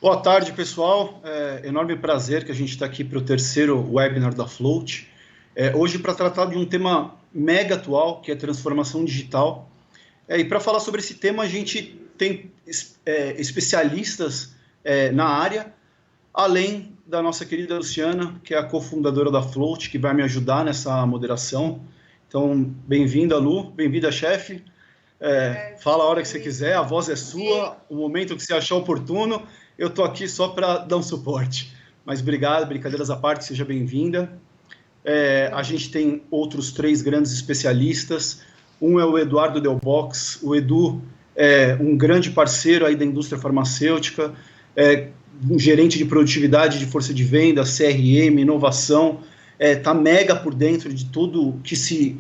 Boa tarde, pessoal. Enorme prazer que a gente está aqui para o terceiro webinar da Float. Hoje para tratar de um tema mega atual, que é transformação digital. E para falar sobre esse tema, a gente tem especialistas na área, além da nossa querida Luciana, que é a cofundadora da Float, que vai me ajudar nessa moderação. Então, bem-vinda, Lu, bem-vinda, chefe. Fala a hora que você quiser, a voz é sua, o momento que você achar oportuno, eu estou aqui só para dar um suporte. Mas obrigado, brincadeiras à parte, seja bem-vinda. A gente tem outros 3 grandes especialistas, um é o Eduardo Delbox, o Edu é um grande parceiro aí da indústria farmacêutica, um gerente de produtividade, de força de venda, CRM, inovação, está mega por dentro de tudo que se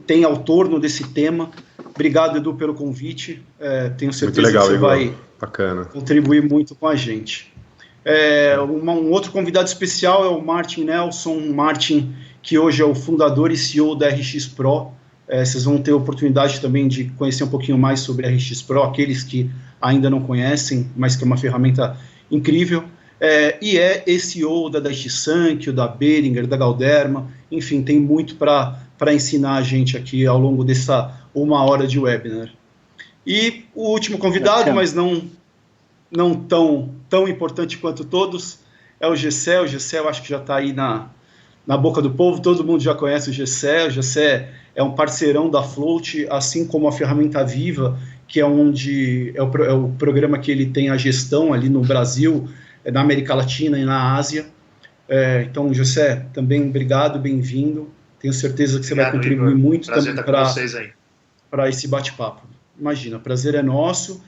tem ao torno desse tema. Obrigado, Edu, pelo convite. Tenho certeza que você Igor. vai Bacana. Contribuir muito com a gente. Um outro convidado especial é o Martin Nelson. Martin, que hoje é o fundador e CEO da RX Pro. Vocês vão ter a oportunidade também de conhecer um pouquinho mais sobre a RX Pro, aqueles que ainda não conhecem, mas que é uma ferramenta incrível. E é CEO da Daiichi da Behringer, da Galderma. Enfim, tem muito para ensinar a gente aqui ao longo dessa 1 hora de webinar. E o último convidado, mas não tão importante quanto todos, é o Gessé. O Gessé eu acho que já está aí na boca do povo, todo mundo já conhece o Gessé. O Gessé é um parceirão da Float, assim como a ferramenta Viva, que é o programa que ele tem a gestão ali no Brasil, na América Latina e na Ásia. Então, Gessé, também obrigado, bem-vindo. Tenho certeza que você vai contribuir Igor. muito Prazer também para esse bate-papo. Imagina, prazer é nosso.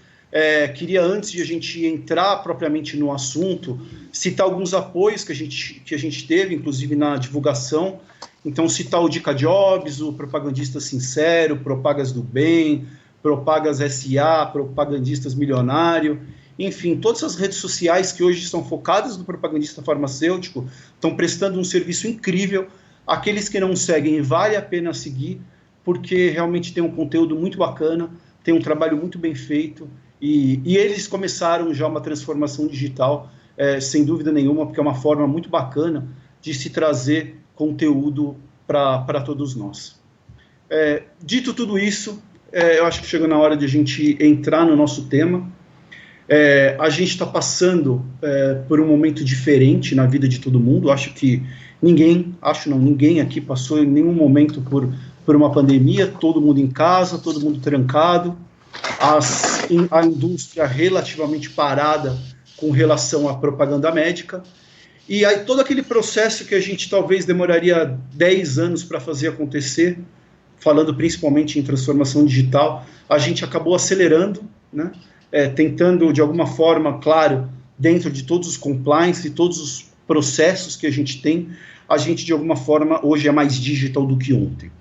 Queria, antes de a gente entrar propriamente no assunto, citar alguns apoios que a gente teve, inclusive na divulgação. Então, citar o Dica Jobs, o Propagandista Sincero, Propagas do Bem, Propagas SA, Propagandistas Milionário. Enfim, todas as redes sociais que hoje são focadas no propagandista farmacêutico estão prestando um serviço incrível. Aqueles que não seguem, vale a pena seguir, porque realmente tem um conteúdo muito bacana, tem um trabalho muito bem feito, e eles começaram já uma transformação digital, sem dúvida nenhuma, porque é uma forma muito bacana de se trazer conteúdo para todos nós. Dito tudo isso, eu acho que chegou na hora de a gente entrar no nosso tema. A gente está passando por um momento diferente na vida de todo mundo. Acho que ninguém aqui passou em nenhum momento por uma pandemia, todo mundo em casa, todo mundo trancado, a indústria relativamente parada com relação à propaganda médica, e aí todo aquele processo que a gente talvez demoraria 10 anos para fazer acontecer, falando principalmente em transformação digital, a gente acabou acelerando, né? Tentando de alguma forma, claro, dentro de todos os compliance e todos os processos que a gente tem, a gente de alguma forma hoje é mais digital do que ontem.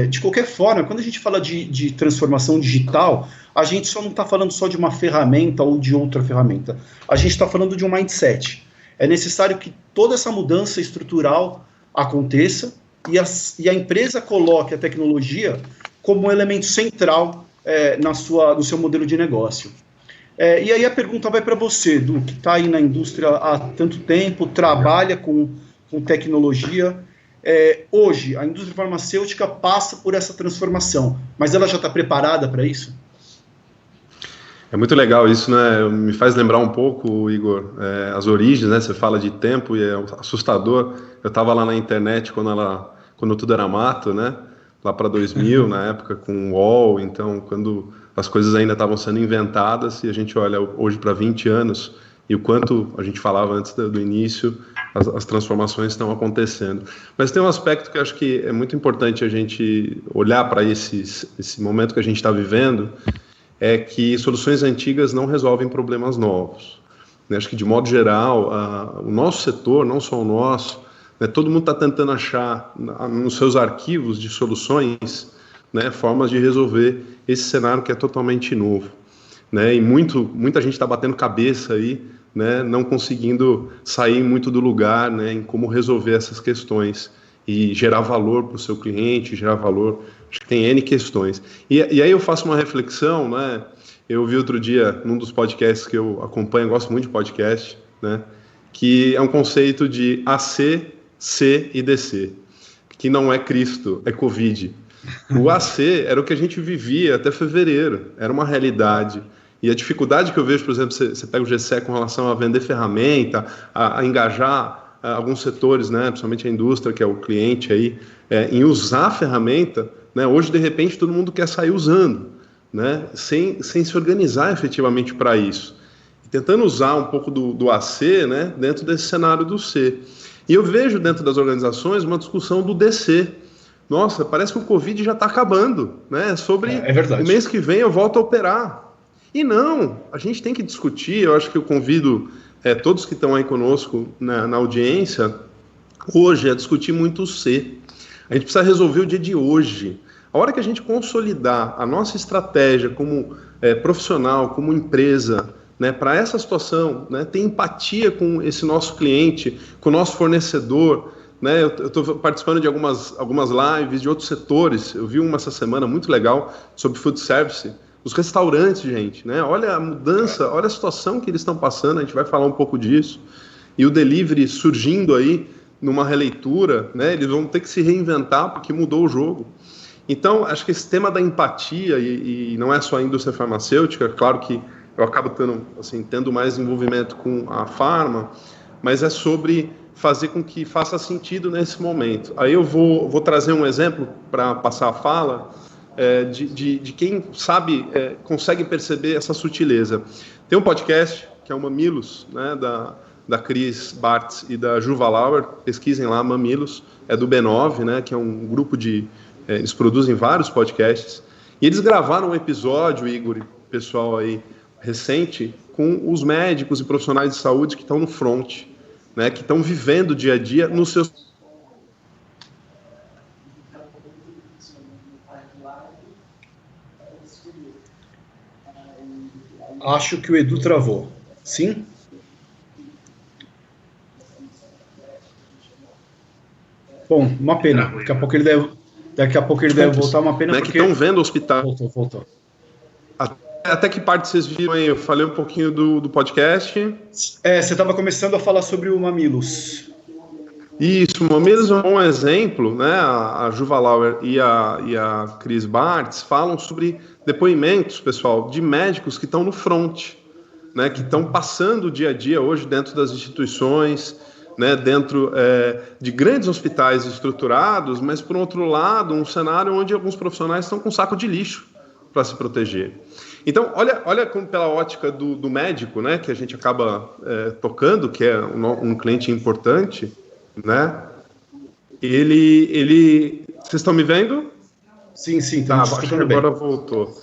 De qualquer forma, quando a gente fala de transformação digital, a gente só não está falando só de uma ferramenta ou de outra ferramenta. A gente está falando de um mindset. É necessário que toda essa mudança estrutural aconteça e a empresa coloque a tecnologia como um elemento central no seu modelo de negócio. E aí a pergunta vai para você, Edu, que está aí na indústria há tanto tempo, trabalha com tecnologia. Hoje, a indústria farmacêutica passa por essa transformação, mas ela já está preparada para isso? É muito legal isso, né? Me faz lembrar um pouco, Igor, as origens, né? Você fala de tempo e é assustador. Eu estava lá na internet quando tudo era mato, né? Lá para 2000, na época, com o UOL, então, quando as coisas ainda estavam sendo inventadas, e a gente olha hoje para 20 anos, e o quanto a gente falava antes do início, as transformações estão acontecendo. Mas tem um aspecto que eu acho que é muito importante a gente olhar para esse momento que a gente está vivendo, é que soluções antigas não resolvem problemas novos. Acho que, de modo geral, o nosso setor, não só o nosso, todo mundo está tentando achar nos seus arquivos de soluções, formas de resolver esse cenário que é totalmente novo. E muita gente está batendo cabeça aí, não conseguindo sair muito do lugar, em como resolver essas questões e gerar valor para o seu cliente, gerar valor, acho que tem N questões. E aí eu faço uma reflexão, Eu vi outro dia, num dos podcasts que eu acompanho, gosto muito de podcast, né, que é um conceito de AC, C e DC, que não é Cristo, é Covid. O AC era o que a gente vivia até fevereiro, era uma realidade. E a dificuldade que eu vejo, por exemplo, você pega o GCE com relação a vender ferramenta, a engajar alguns setores, né, principalmente a indústria, que é o cliente aí, em usar a ferramenta, né, hoje, de repente, todo mundo quer sair usando, né, sem se organizar efetivamente para isso. E tentando usar um pouco do AC, né, dentro desse cenário do C. E eu vejo dentro das organizações uma discussão do DC. Nossa, parece que o Covid já está acabando, né? Sobre o mês que vem eu volto a operar. E não, a gente tem que discutir, eu acho que eu convido todos que estão aí conosco na audiência, hoje, a discutir muito o C. A gente precisa resolver o dia de hoje. A hora que a gente consolidar a nossa estratégia como profissional, como empresa, né, para essa situação, né, ter empatia com esse nosso cliente, com o nosso fornecedor, né, eu estou participando de algumas lives de outros setores. Eu vi uma essa semana muito legal sobre food service. Os restaurantes, gente, né, olha a mudança, olha a situação que eles estão passando, a gente vai falar um pouco disso. E o delivery surgindo aí numa releitura, né, eles vão ter que se reinventar porque mudou o jogo. Então, acho que esse tema da empatia, e não é só a indústria farmacêutica, claro que eu acabo tendo mais envolvimento com a farma, mas é sobre fazer com que faça sentido nesse momento. Aí eu vou trazer um exemplo para passar a fala de quem sabe, consegue perceber essa sutileza. Tem um podcast que é o Mamilos, né, da Cris Bartz e da Juva Lauer, pesquisem lá, Mamilos, é do B9, né, que é um grupo eles produzem vários podcasts, e eles gravaram um episódio, Igor, pessoal aí, recente, com os médicos e profissionais de saúde que estão no front, né, que estão vivendo o dia a dia nos seus... Acho que o Edu travou. Sim? Bom, uma pena. Daqui a pouco ele deve voltar, uma pena, né, porque... que estão vendo o hospital. Voltou. Até que parte vocês viram aí? Eu falei um pouquinho do podcast. Você estava começando a falar sobre o Mamilos. Isso, o Mamilos é um exemplo, né? A Juva Lauer e a Cris Bartz falam sobre depoimentos, pessoal, de médicos que estão no front, né? Que estão passando o dia a dia hoje dentro das instituições, né? Dentro de grandes hospitais estruturados, mas, por outro lado, um cenário onde alguns profissionais estão com saco de lixo para se proteger. Então, olha como pela ótica do médico, né, que a gente acaba tocando, que é um cliente importante, né? Vocês estão me vendo? Sim, tá, acho que agora voltou.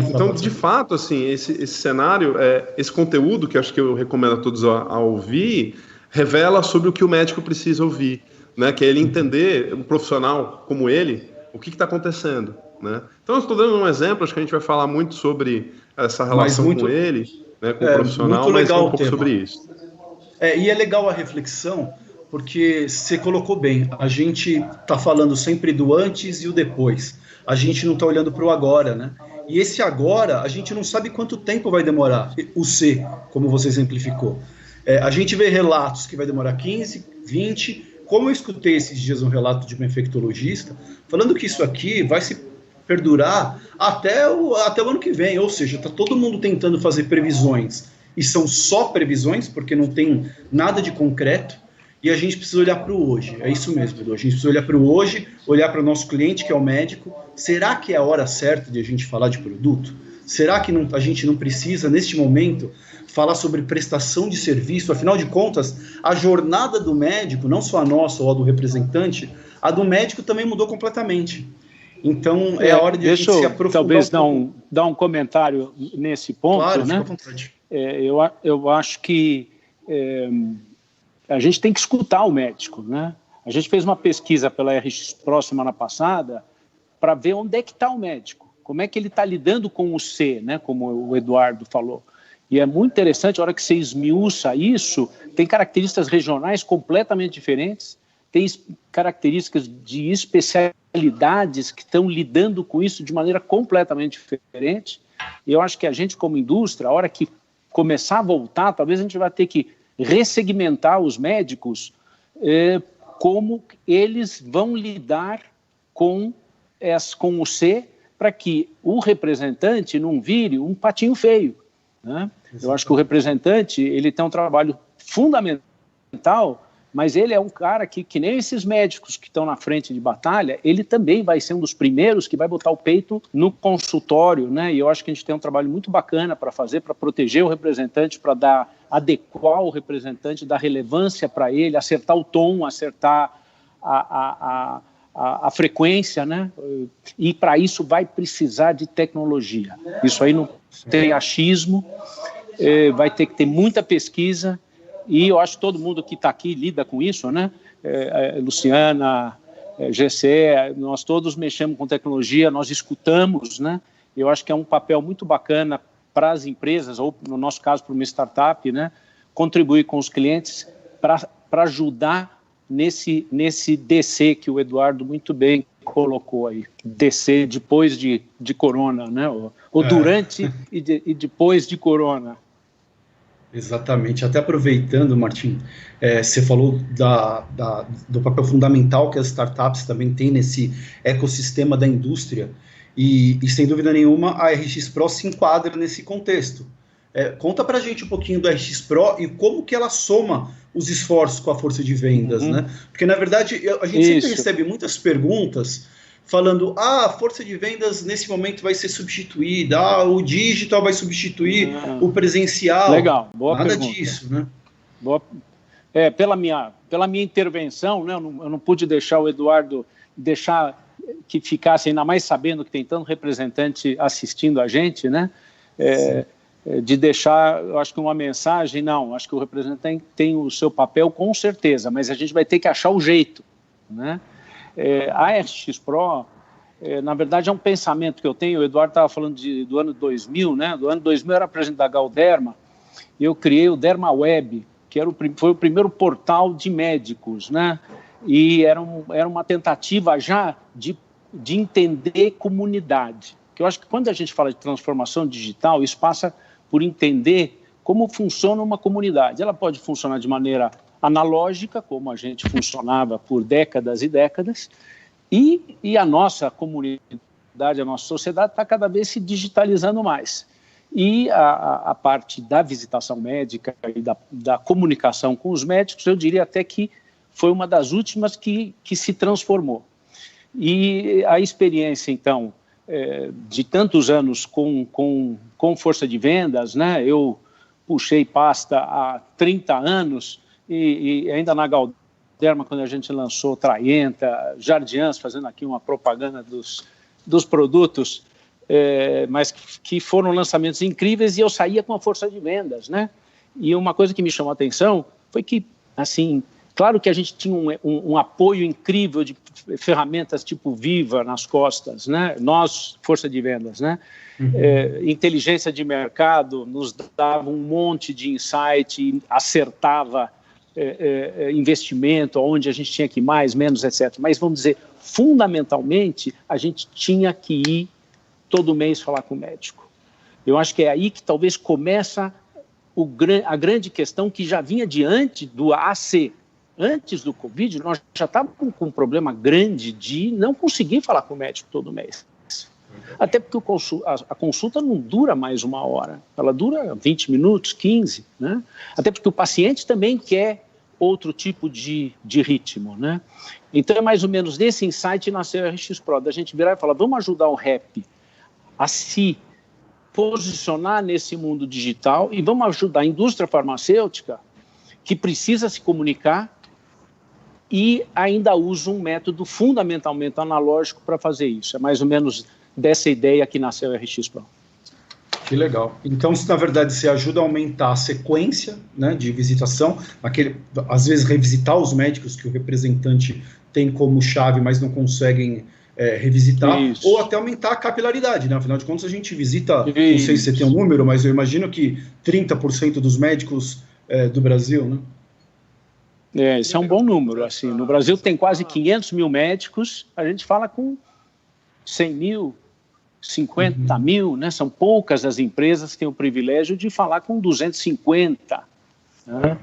Então, de fato, assim, esse cenário, esse conteúdo que acho que eu recomendo a todos a ouvir, revela sobre o que o médico precisa ouvir, né? Que é ele entender, um profissional como ele, o que está acontecendo, né? Então, eu estou dando um exemplo, acho que a gente vai falar muito sobre essa relação com ele, né, com o profissional, mas um pouco sobre isso. E é legal a reflexão, porque você colocou bem, a gente está falando sempre do antes e o depois, a gente não está olhando para o agora, né? E esse agora, a gente não sabe quanto tempo vai demorar, o C, como você exemplificou. A gente vê relatos que vai demorar 15, 20, como eu escutei esses dias um relato de um infectologista, falando que isso aqui vai se perdurar até o ano que vem, ou seja, está todo mundo tentando fazer previsões, e são só previsões, porque não tem nada de concreto, e a gente precisa olhar para o hoje. É isso mesmo, Edu. A gente precisa olhar para o hoje, olhar para o nosso cliente, que é o médico. Será que é a hora certa de a gente falar de produto? Será que a gente não precisa, neste momento, falar sobre prestação de serviço? Afinal de contas, a jornada do médico, não só a nossa ou a do representante, a do médico também mudou completamente. Então, é a hora de a gente se aprofundar. Talvez dar um comentário nesse ponto, claro, né? Fica à vontade. Eu acho que a gente tem que escutar o médico, né? A gente fez uma pesquisa pela RX Pro semana passada para ver onde é que está o médico, como é que ele está lidando com o C, né? Como o Eduardo falou. E é muito interessante, a hora que você esmiuça isso, tem características regionais completamente diferentes, tem características de especialidades que estão lidando com isso de maneira completamente diferente. E eu acho que a gente, como indústria, a hora que começar a voltar, talvez a gente vai ter que ressegmentar os médicos, como eles vão lidar com o C, para que o representante não vire um patinho feio, né? Eu acho que o representante, ele tem um trabalho fundamental, mas ele é um cara que nem esses médicos que estão na frente de batalha, ele também vai ser um dos primeiros que vai botar o peito no consultório, né? E eu acho que a gente tem um trabalho muito bacana para fazer, para proteger o representante, para adequar o representante, dar relevância para ele, acertar o tom, acertar a frequência, né? E para isso vai precisar de tecnologia. Isso aí não tem achismo, vai ter que ter muita pesquisa, e eu acho que todo mundo que está aqui lida com isso, né? Luciana, GC, nós todos mexemos com tecnologia, nós escutamos, né? Eu acho que é um papel muito bacana para as empresas, ou no nosso caso para uma startup, né? Contribuir com os clientes para ajudar nesse DC que o Eduardo muito bem colocou aí, DC depois de corona, né? Ou durante e depois de corona. Exatamente. Até aproveitando, Martim, você falou do papel fundamental que as startups também têm nesse ecossistema da indústria, e sem dúvida nenhuma a RX Pro se enquadra nesse contexto. Conta pra gente um pouquinho do RX Pro e como que ela soma os esforços com a força de vendas, né? Porque, na verdade, a gente sempre recebe muitas perguntas falando, a força de vendas nesse momento vai ser substituída, o digital vai substituir o presencial. Legal, boa Nada pergunta. disso, né? Pela minha intervenção, né, eu não pude deixar o Eduardo que ficasse, ainda mais sabendo que tem tanto representante assistindo a gente, né? De deixar, eu acho que uma mensagem, não, acho que o representante tem o seu papel com certeza, mas a gente vai ter que achar o jeito, né? A RX Pro, na verdade, é um pensamento que eu tenho. O Eduardo estava falando do ano 2000, né? Do ano 2000 eu era presidente da Galderma, e eu criei o Derma Web, que foi o primeiro portal de médicos, né? E era uma tentativa já de entender comunidade. Que eu acho que quando a gente fala de transformação digital, isso passa por entender como funciona uma comunidade. Ela pode funcionar de maneira analógica, como a gente funcionava por décadas e décadas, e a nossa comunidade, a nossa sociedade está cada vez se digitalizando mais. E a parte da visitação médica e da comunicação com os médicos, eu diria até que foi uma das últimas que se transformou. E a experiência, então, de tantos anos com força de vendas, né? Eu puxei pasta há 30 anos, e ainda na Galderma, quando a gente lançou Traienta, Jardians, fazendo aqui uma propaganda dos produtos, mas que foram lançamentos incríveis, e eu saía com a força de vendas, né? E uma coisa que me chamou a atenção foi que, assim, claro que a gente tinha um apoio incrível de ferramentas tipo Viva nas costas, né? Nós, força de vendas, né? Inteligência de mercado nos dava um monte de insight, acertava investimento, onde a gente tinha que ir mais, menos, etc. Mas, vamos dizer, fundamentalmente, a gente tinha que ir todo mês falar com o médico. Eu acho que é aí que talvez começa a grande questão que já vinha diante do AC. Antes do Covid, nós já estávamos com um problema grande de não conseguir falar com o médico todo mês. Até porque a consulta não dura mais 1 hora, ela dura 20 minutos, 15, né? Até porque o paciente também quer outro tipo de ritmo, né? Então é mais ou menos desse insight nasceu a RX Pro, da gente virar e falar, vamos ajudar o rep a se posicionar nesse mundo digital e vamos ajudar a indústria farmacêutica que precisa se comunicar e ainda usa um método fundamentalmente analógico para fazer isso. É mais ou menos dessa ideia que nasceu o RX Pro. Que legal. Então, na verdade, você ajuda a aumentar a sequência, né, de visitação, às vezes revisitar os médicos que o representante tem como chave, mas não conseguem revisitar, isso. Ou até aumentar a capilaridade, né? Afinal de contas, a gente visita, isso. Não sei se você tem um número, mas eu imagino que 30% dos médicos do Brasil, né? Esse é um bom número. Assim, no Brasil tem quase 500 mil médicos, a gente fala com 100 mil, 50 mil, né? São poucas as empresas que têm o privilégio de falar com 250. Né?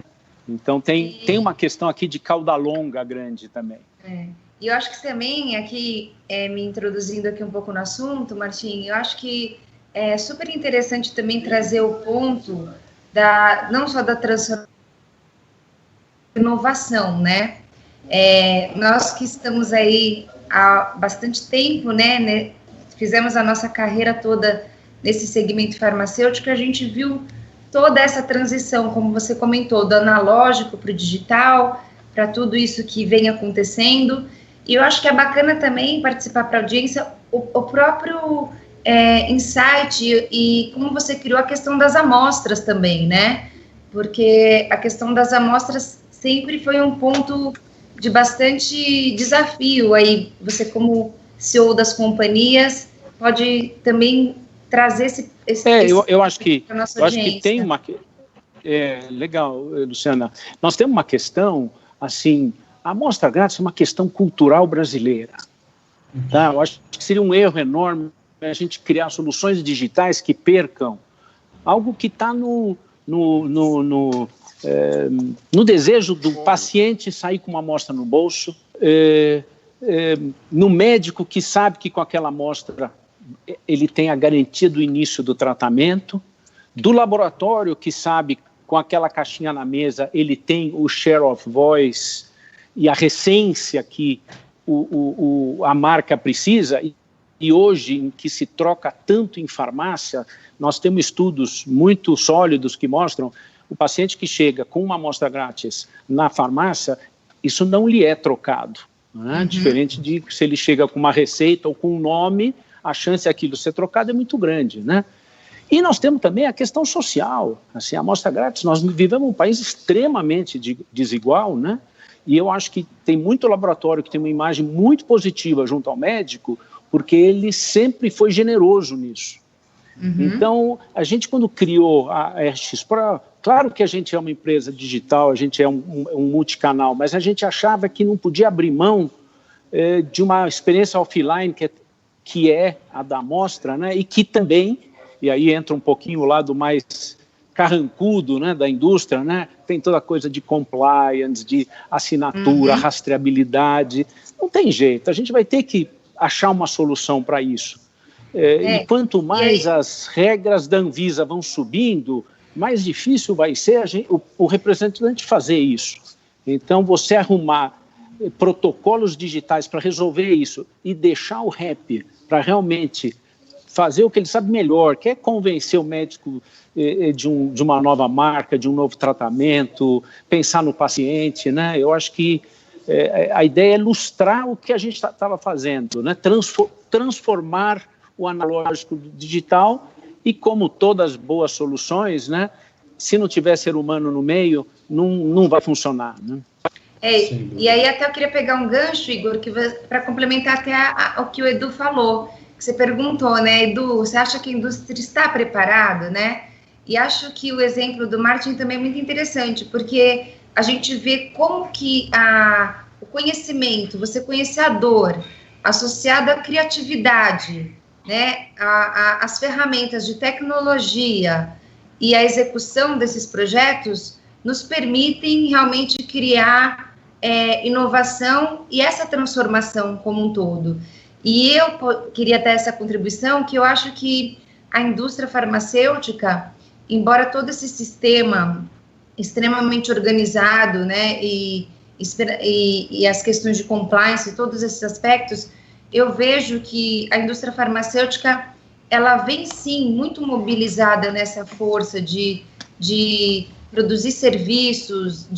Então, tem uma questão aqui de cauda longa grande também. E eu acho que também, aqui, me introduzindo aqui um pouco no assunto, Martim, eu acho que é super interessante também trazer o ponto não só da transformação, inovação, né? Nós que estamos aí há bastante tempo, né, fizemos a nossa carreira toda nesse segmento farmacêutico, a gente viu toda essa transição, como você comentou, do analógico para o digital, para tudo isso que vem acontecendo. E eu acho que é bacana também participar para a audiência o próprio insight e como você criou a questão das amostras também, né? Porque a questão das amostras sempre foi um ponto de bastante desafio. Aí você, como CEO das companhias, pode também trazer eu acho que tem uma... legal, Luciana. Nós temos uma questão, assim, a amostra grátis é uma questão cultural brasileira. Tá? Eu acho que seria um erro enorme a gente criar soluções digitais que percam algo que está no desejo do paciente sair com uma amostra no bolso, no médico que sabe que com aquela amostra ele tem a garantia do início do tratamento, do laboratório que sabe com aquela caixinha na mesa ele tem o share of voice e a recência que a marca precisa. E hoje, em que se troca tanto em farmácia, nós temos estudos muito sólidos que mostram o paciente que chega com uma amostra grátis na farmácia, isso não lhe é trocado. Né? Diferente de se ele chega com uma receita ou com um nome, a chance daquilo ser trocado é muito grande. Né? E nós temos também a questão social. Assim, a amostra grátis, nós vivemos um país extremamente desigual, né? E eu acho que tem muito laboratório que tem uma imagem muito positiva junto ao médico, porque ele sempre foi generoso nisso. Então, a gente, quando criou a RX Pro, claro que a gente é uma empresa digital, a gente é um multicanal, mas a gente achava que não podia abrir mão de uma experiência offline que é a da amostra, né? E que também, e aí entra um pouquinho o lado mais carrancudo, né, da indústria, né? Tem toda a coisa de compliance, de assinatura, rastreabilidade. Não tem jeito, a gente vai ter que achar uma solução para isso. E quanto mais as regras da Anvisa vão subindo, mais difícil vai ser o representante fazer isso. Então, você arrumar protocolos digitais para resolver isso e deixar o rep para realmente fazer o que ele sabe melhor, que é convencer o médico de uma nova marca, de um novo tratamento, pensar no paciente, né? Eu acho que a ideia é ilustrar o que a gente estava fazendo, né? Transformar o analógico do digital e, como todas as boas soluções, né? Se não tiver ser humano no meio, não vai funcionar, né? E aí até eu queria pegar um gancho, Igor, para complementar até o que o Edu falou, que você perguntou, né, Edu, você acha que a indústria está preparada, né? E acho que o exemplo do Martin também é muito interessante, porque a gente vê como que o conhecimento, você conhecer a dor, associado à criatividade, né, as ferramentas de tecnologia e a execução desses projetos nos permitem realmente criar inovação e essa transformação como um todo. E eu queria dar essa contribuição, que eu acho que a indústria farmacêutica, embora todo esse sistema extremamente organizado, né, e as questões de compliance, todos esses aspectos, eu vejo que a indústria farmacêutica, ela vem sim muito mobilizada nessa força de produzir serviços,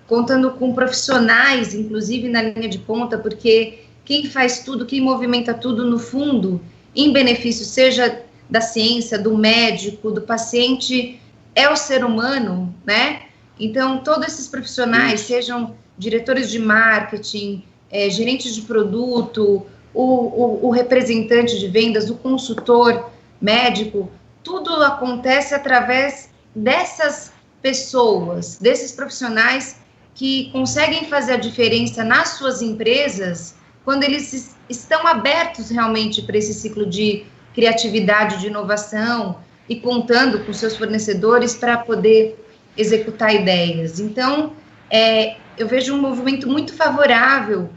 contando com profissionais, inclusive na linha de ponta, porque quem faz tudo, quem movimenta tudo, no fundo, em benefício, seja da ciência, do médico, do paciente, é o ser humano, né? Então, todos esses profissionais, sejam diretores de marketing, gerentes de produto, o representante de vendas, o consultor médico, tudo acontece através dessas pessoas, desses profissionais que conseguem fazer a diferença nas suas empresas quando eles estão abertos realmente para esse ciclo de criatividade, de inovação e contando com seus fornecedores para poder executar ideias. Então, eu vejo um movimento muito favorável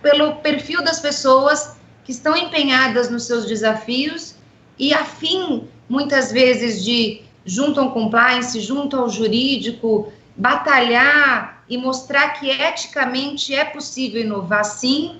pelo perfil das pessoas que estão empenhadas nos seus desafios e afim, muitas vezes, de, junto ao compliance, junto ao jurídico, batalhar e mostrar que eticamente é possível inovar, sim,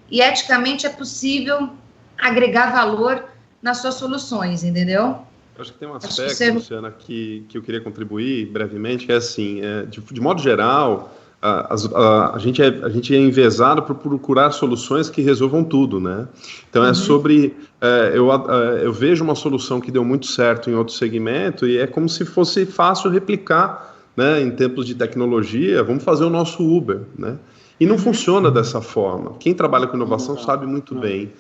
e eticamente é possível agregar valor nas suas soluções, entendeu? Acho que tem um aspecto, Luciana, que eu queria contribuir brevemente, que é assim, de modo geral, a gente é envezado por procurar soluções que resolvam tudo, né? Então é sobre, eu vejo uma solução que deu muito certo em outro segmento e é como se fosse fácil replicar, né? Em tempos de tecnologia, vamos fazer o nosso Uber, né? E não funciona dessa forma. Quem trabalha com inovação sabe muito bem.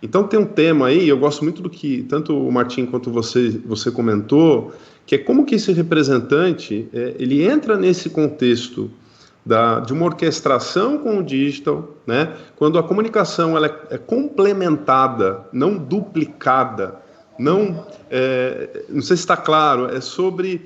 Então tem um tema aí, eu gosto muito do que tanto o Martim quanto você comentou, que é como que esse representante, ele entra nesse contexto de uma orquestração com o digital, né? Quando a comunicação ela é complementada, não duplicada, não sei se está claro, é sobre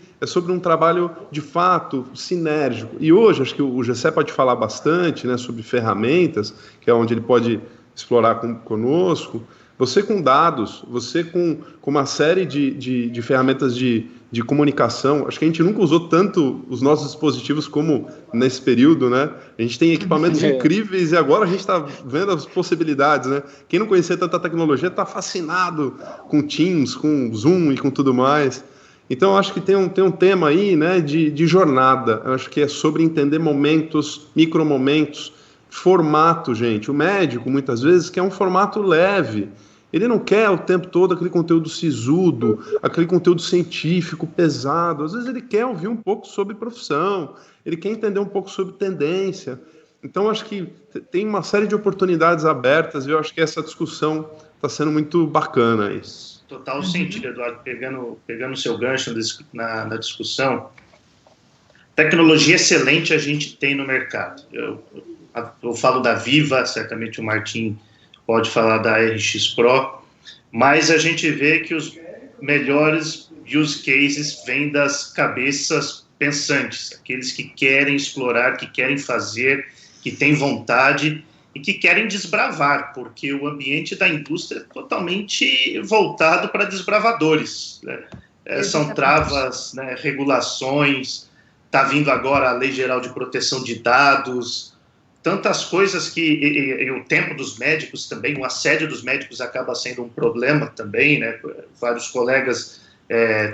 um trabalho de fato sinérgico. E hoje, acho que o Gessé pode falar bastante, né, sobre ferramentas, que é onde ele pode explorar conosco, você com dados, você com uma série de ferramentas de comunicação. Acho que a gente nunca usou tanto os nossos dispositivos como nesse período, né? A gente tem equipamentos incríveis e agora a gente está vendo as possibilidades, né? Quem não conhecia tanta tecnologia está fascinado com Teams, com Zoom e com tudo mais. Então, acho que tem um tema aí, né, de jornada. Eu acho que é sobre entender momentos, micromomentos, formato, gente. O médico, muitas vezes, quer um formato leve. Ele não quer o tempo todo aquele conteúdo sisudo, aquele conteúdo científico pesado. Às vezes ele quer ouvir um pouco sobre profissão, ele quer entender um pouco sobre tendência. Então, acho que tem uma série de oportunidades abertas e eu acho que essa discussão está sendo muito bacana. Isso. Total sentido, Eduardo. Pegando o seu gancho na discussão, tecnologia excelente a gente tem no mercado. Eu falo da Viva, certamente o Martim pode falar da RX Pro, mas a gente vê que os melhores use cases vêm das cabeças pensantes, aqueles que querem explorar, que querem fazer, que têm vontade e que querem desbravar, porque o ambiente da indústria é totalmente voltado para desbravadores, né? São travas, né, regulações, está vindo agora a Lei Geral de Proteção de Dados, tantas coisas e o tempo dos médicos também, o assédio dos médicos acaba sendo um problema também, né? Vários colegas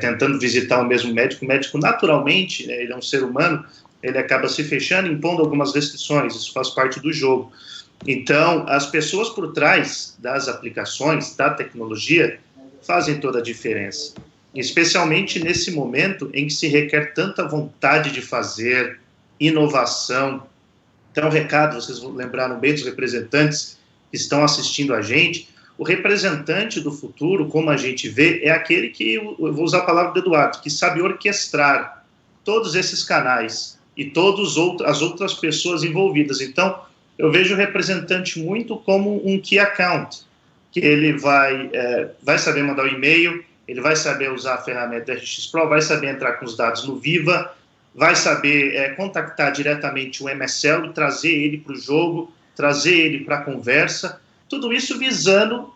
tentando visitar o mesmo médico. O médico, naturalmente, né, ele é um ser humano, ele acaba se fechando, impondo algumas restrições, isso faz parte do jogo. Então, as pessoas por trás das aplicações, da tecnologia, fazem toda a diferença. Especialmente nesse momento em que se requer tanta vontade de fazer, inovação. Então, recado, vocês lembraram bem dos representantes que estão assistindo a gente. O representante do futuro, como a gente vê, é aquele que, eu vou usar a palavra do Eduardo, que sabe orquestrar todos esses canais e todas as outras pessoas envolvidas. Então, eu vejo o representante muito como um key account, que ele vai saber mandar o e-mail, ele vai saber usar a ferramenta RX Pro, vai saber entrar com os dados no Viva, vai saber contactar diretamente o MSL e trazer ele para o jogo, trazer ele para a conversa, tudo isso visando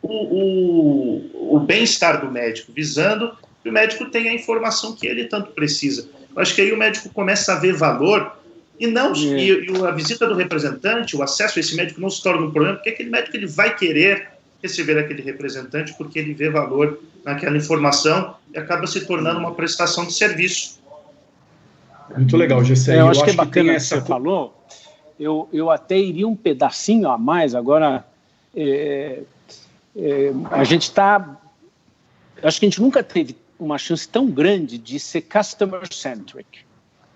o bem-estar do médico, visando que o médico tenha a informação que ele tanto precisa. Eu acho que aí o médico começa a ver valor e a visita do representante, o acesso a esse médico não se torna um problema, porque aquele médico ele vai querer receber aquele representante porque ele vê valor naquela informação e acaba se tornando uma prestação de serviço. Muito legal, Gessé. Eu acho que é bacana que você falou. Eu até iria um pedacinho a mais. Agora, a gente está... Acho que a gente nunca teve uma chance tão grande de ser customer-centric,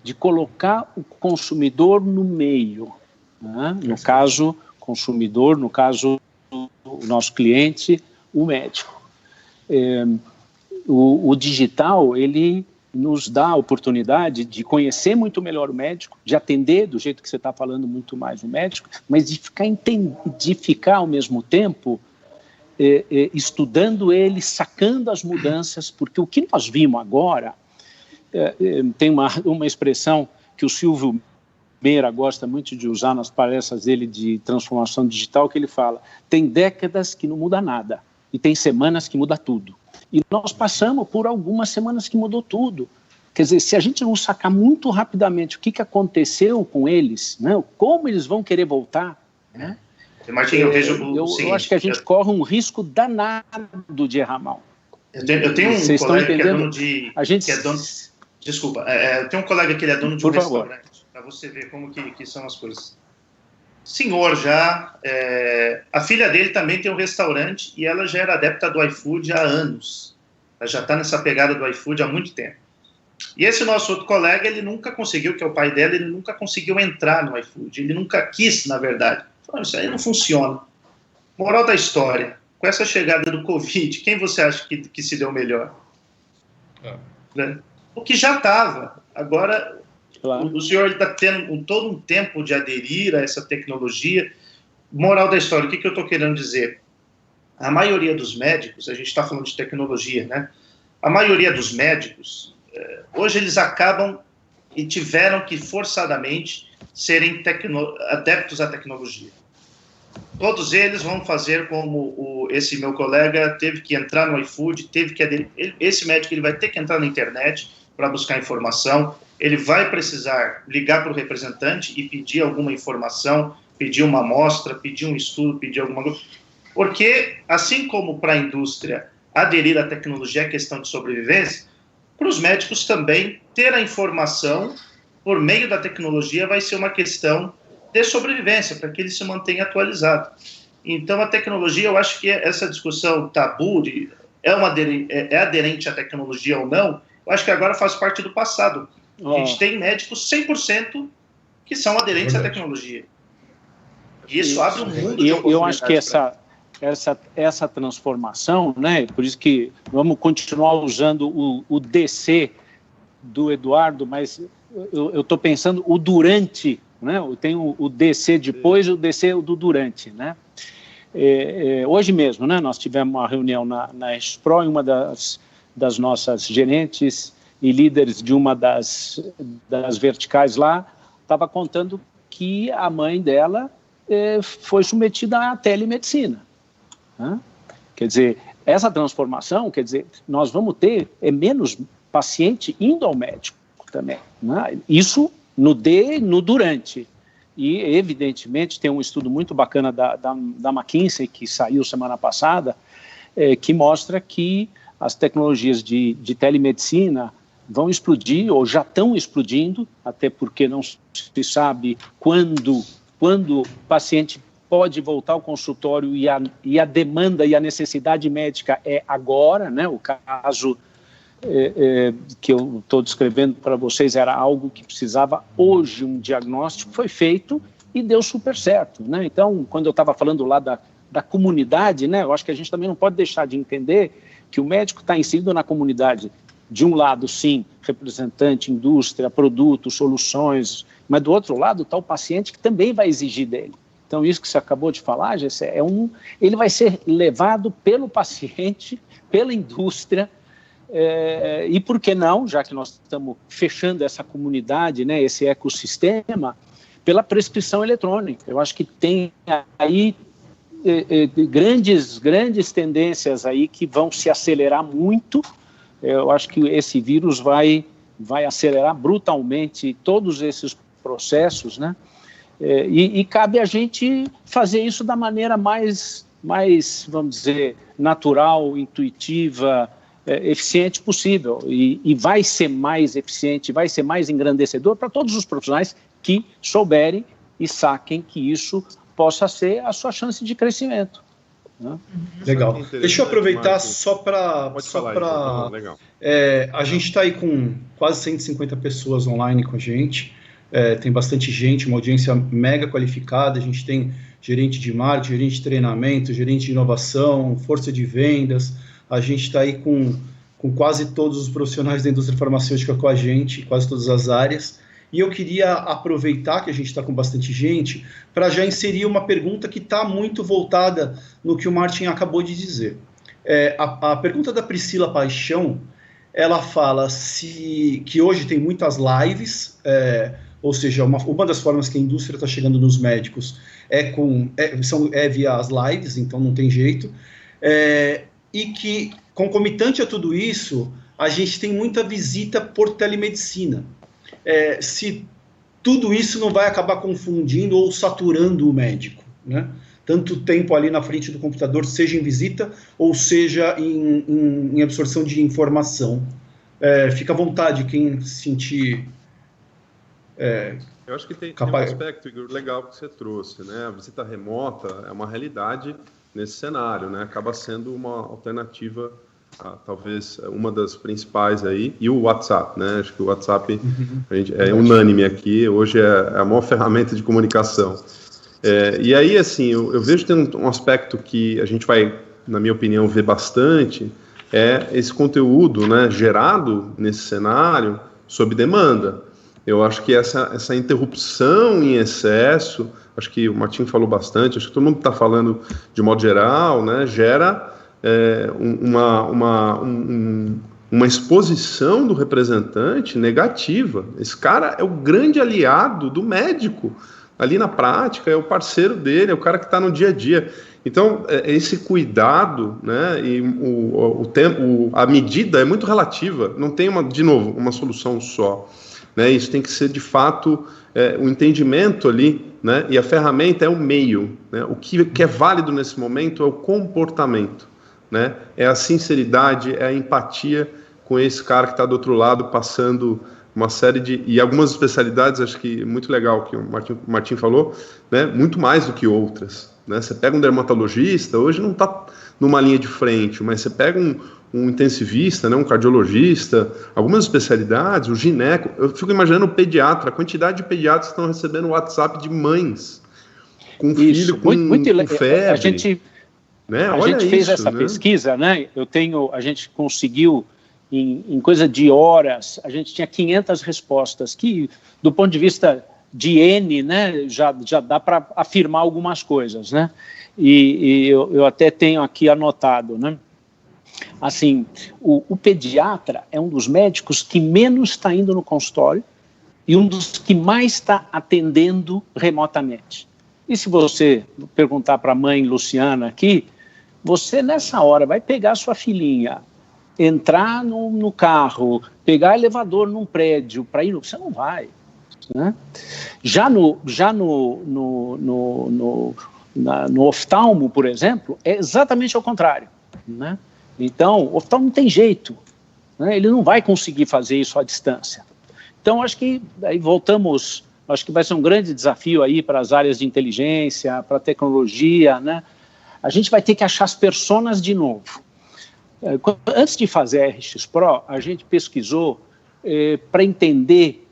de colocar o consumidor no meio, né? No caso, consumidor, no caso, o nosso cliente, o médico. O digital, ele nos dá a oportunidade de conhecer muito melhor o médico, de atender do jeito que você está falando muito mais o médico, mas de ficar ao mesmo tempo estudando ele, sacando as mudanças, porque o que nós vimos agora, tem uma expressão que o Silvio Meira gosta muito de usar nas palestras dele de transformação digital, que ele fala, tem décadas que não muda nada, e tem semanas que muda tudo. E nós passamos por algumas semanas que mudou tudo. Quer dizer, se a gente não sacar muito rapidamente o que aconteceu com eles, né, como eles vão querer voltar, né, Martim, eu vejo o seguinte, eu acho que a gente corre um risco danado de errar mal. Eu tenho um colega que é dono de... Desculpa, eu tenho um colega que ele é dono de um restaurante, para você ver como que são as coisas. Senhor já, a filha dele também tem um restaurante e ela já era adepta do iFood há anos. Ela já está nessa pegada do iFood há muito tempo. E esse nosso outro colega, ele nunca conseguiu, que é o pai dela, ele nunca conseguiu entrar no iFood. Ele nunca quis, na verdade. Falou, isso aí não funciona. Moral da história, com essa chegada do Covid, quem você acha que se deu melhor? Né? O que já estava. Agora, claro. O senhor está tendo todo um tempo de aderir a essa tecnologia. Moral da história, o que eu estou querendo dizer? A maioria dos médicos, a gente está falando de tecnologia, né? A maioria dos médicos, hoje eles acabam e tiveram que forçadamente serem adeptos à tecnologia. Todos eles vão fazer como esse meu colega teve que entrar no iFood, esse médico ele vai ter que entrar na internet para buscar informação, ele vai precisar ligar para o representante e pedir alguma informação, pedir uma amostra, pedir um estudo, pedir alguma coisa. Porque, assim como para a indústria aderir à tecnologia é questão de sobrevivência, para os médicos também ter a informação por meio da tecnologia vai ser uma questão de sobrevivência, para que ele se mantenha atualizado. Então, a tecnologia, eu acho que essa discussão tabu, é aderente à tecnologia ou não, eu acho que agora faz parte do passado. A gente tem médicos 100% que são aderentes à tecnologia. E isso abre um mundo de oportunidades. Eu acho que essa transformação, né, por isso que vamos continuar usando o DC do Eduardo, mas eu estou pensando o durante, né, eu tenho o DC depois e o DC do durante, né. Hoje mesmo, né, nós tivemos uma reunião na Expro, e uma das nossas gerentes e líderes de uma das verticais lá estava contando que a mãe dela foi submetida à telemedicina. Né? Quer dizer, essa transformação, quer dizer, nós vamos ter menos paciente indo ao médico também. Né? Isso no durante. E, evidentemente, tem um estudo muito bacana da McKinsey, que saiu semana passada, que mostra que as tecnologias de telemedicina vão explodir, ou já estão explodindo, até porque não se sabe quando o paciente pode voltar ao consultório e a demanda e a necessidade médica é agora, né? O caso que eu estou descrevendo para vocês era algo que precisava hoje, um diagnóstico foi feito e deu super certo, né? Então, quando eu estava falando lá da comunidade, né? Eu acho que a gente também não pode deixar de entender que o médico está inserido na comunidade. De um lado, sim, representante, indústria, produtos, soluções, mas do outro lado está o paciente que também vai exigir dele. Então, isso que você acabou de falar, Gessé, ele vai ser levado pelo paciente, pela indústria, e por que não, já que nós estamos fechando essa comunidade, né, esse ecossistema, pela prescrição eletrônica. Eu acho que tem aí grandes tendências aí que vão se acelerar muito. Eu acho que esse vírus vai acelerar brutalmente todos esses processos, né? E cabe a gente fazer isso da maneira mais, vamos dizer, natural, intuitiva, eficiente possível. E vai ser mais eficiente, vai ser mais engrandecedor para todos os profissionais que souberem e saquem que isso possa ser a sua chance de crescimento. Legal. Deixa eu aproveitar só para a gente está aí com quase 150 pessoas online com a gente, tem bastante gente, uma audiência mega qualificada, a gente tem gerente de marketing, gerente de treinamento, gerente de inovação, força de vendas, a gente está aí com quase todos os profissionais da indústria farmacêutica com a gente, quase todas as áreas, e eu queria aproveitar que a gente está com bastante gente para já inserir uma pergunta que está muito voltada no que o Martin acabou de dizer. A pergunta da Priscila Paixão, ela fala que hoje tem muitas lives, ou seja, uma das formas que a indústria está chegando nos médicos é via as lives, então não tem jeito, e que, concomitante a tudo isso, a gente tem muita visita por telemedicina. Se tudo isso não vai acabar confundindo ou saturando o médico, né? Tanto tempo ali na frente do computador, seja em visita ou seja em absorção de informação. Fica à vontade quem se sentir Eu acho que tem um aspecto, Igor, legal que você trouxe, né? A visita remota é uma realidade nesse cenário, né? Acaba sendo uma alternativa, talvez uma das principais aí, e o WhatsApp, né? Acho que o WhatsApp a gente, é unânime aqui, hoje é a maior ferramenta de comunicação. E aí, assim, eu vejo que tem um aspecto que a gente vai, na minha opinião, ver bastante, esse conteúdo, né, gerado nesse cenário sob demanda. Eu acho que essa interrupção em excesso, acho que o Martin falou bastante, acho que todo mundo está falando de modo geral, né, gera uma exposição do representante negativa. Esse cara é o grande aliado do médico. Ali na prática, é o parceiro dele, é o cara que está no dia a dia. Então, esse cuidado, né, e o tempo, a medida é muito relativa, não tem, de novo, uma solução só. Né, isso tem que ser, de fato, o entendimento ali, né, e a ferramenta é o meio. Né, o que é válido nesse momento é o comportamento. Né, é a sinceridade, é a empatia com esse cara que está do outro lado, passando uma série e algumas especialidades, acho que muito legal que o Martin falou, né, muito mais do que outras, né? Você pega um dermatologista, hoje não está numa linha de frente, mas você pega um intensivista, né, um cardiologista, algumas especialidades, o gineco, eu fico imaginando o pediatra, a quantidade de pediatras que estão recebendo WhatsApp de mães com filho com febre. A gente fez essa pesquisa, né? A gente conseguiu em coisa de horas, a gente tinha 500 respostas, que, do ponto de vista de N, né, já dá para afirmar algumas coisas, né? E eu até tenho aqui anotado, né? Assim, o pediatra é um dos médicos que menos está indo no consultório e um dos que mais está atendendo remotamente. E se você perguntar para a mãe Luciana aqui, você nessa hora vai pegar sua filhinha, entrar no carro, pegar elevador num prédio para ir, você não vai, né? Já no oftalmo, por exemplo, é exatamente ao contrário, né? Então, o oftalmo não tem jeito, né? Ele não vai conseguir fazer isso à distância. Então, acho que aí voltamos, acho que vai ser um grande desafio aí para as áreas de inteligência, para a tecnologia, né? A gente vai ter que achar as personas de novo. Antes de fazer a RX Pro, a gente pesquisou para entender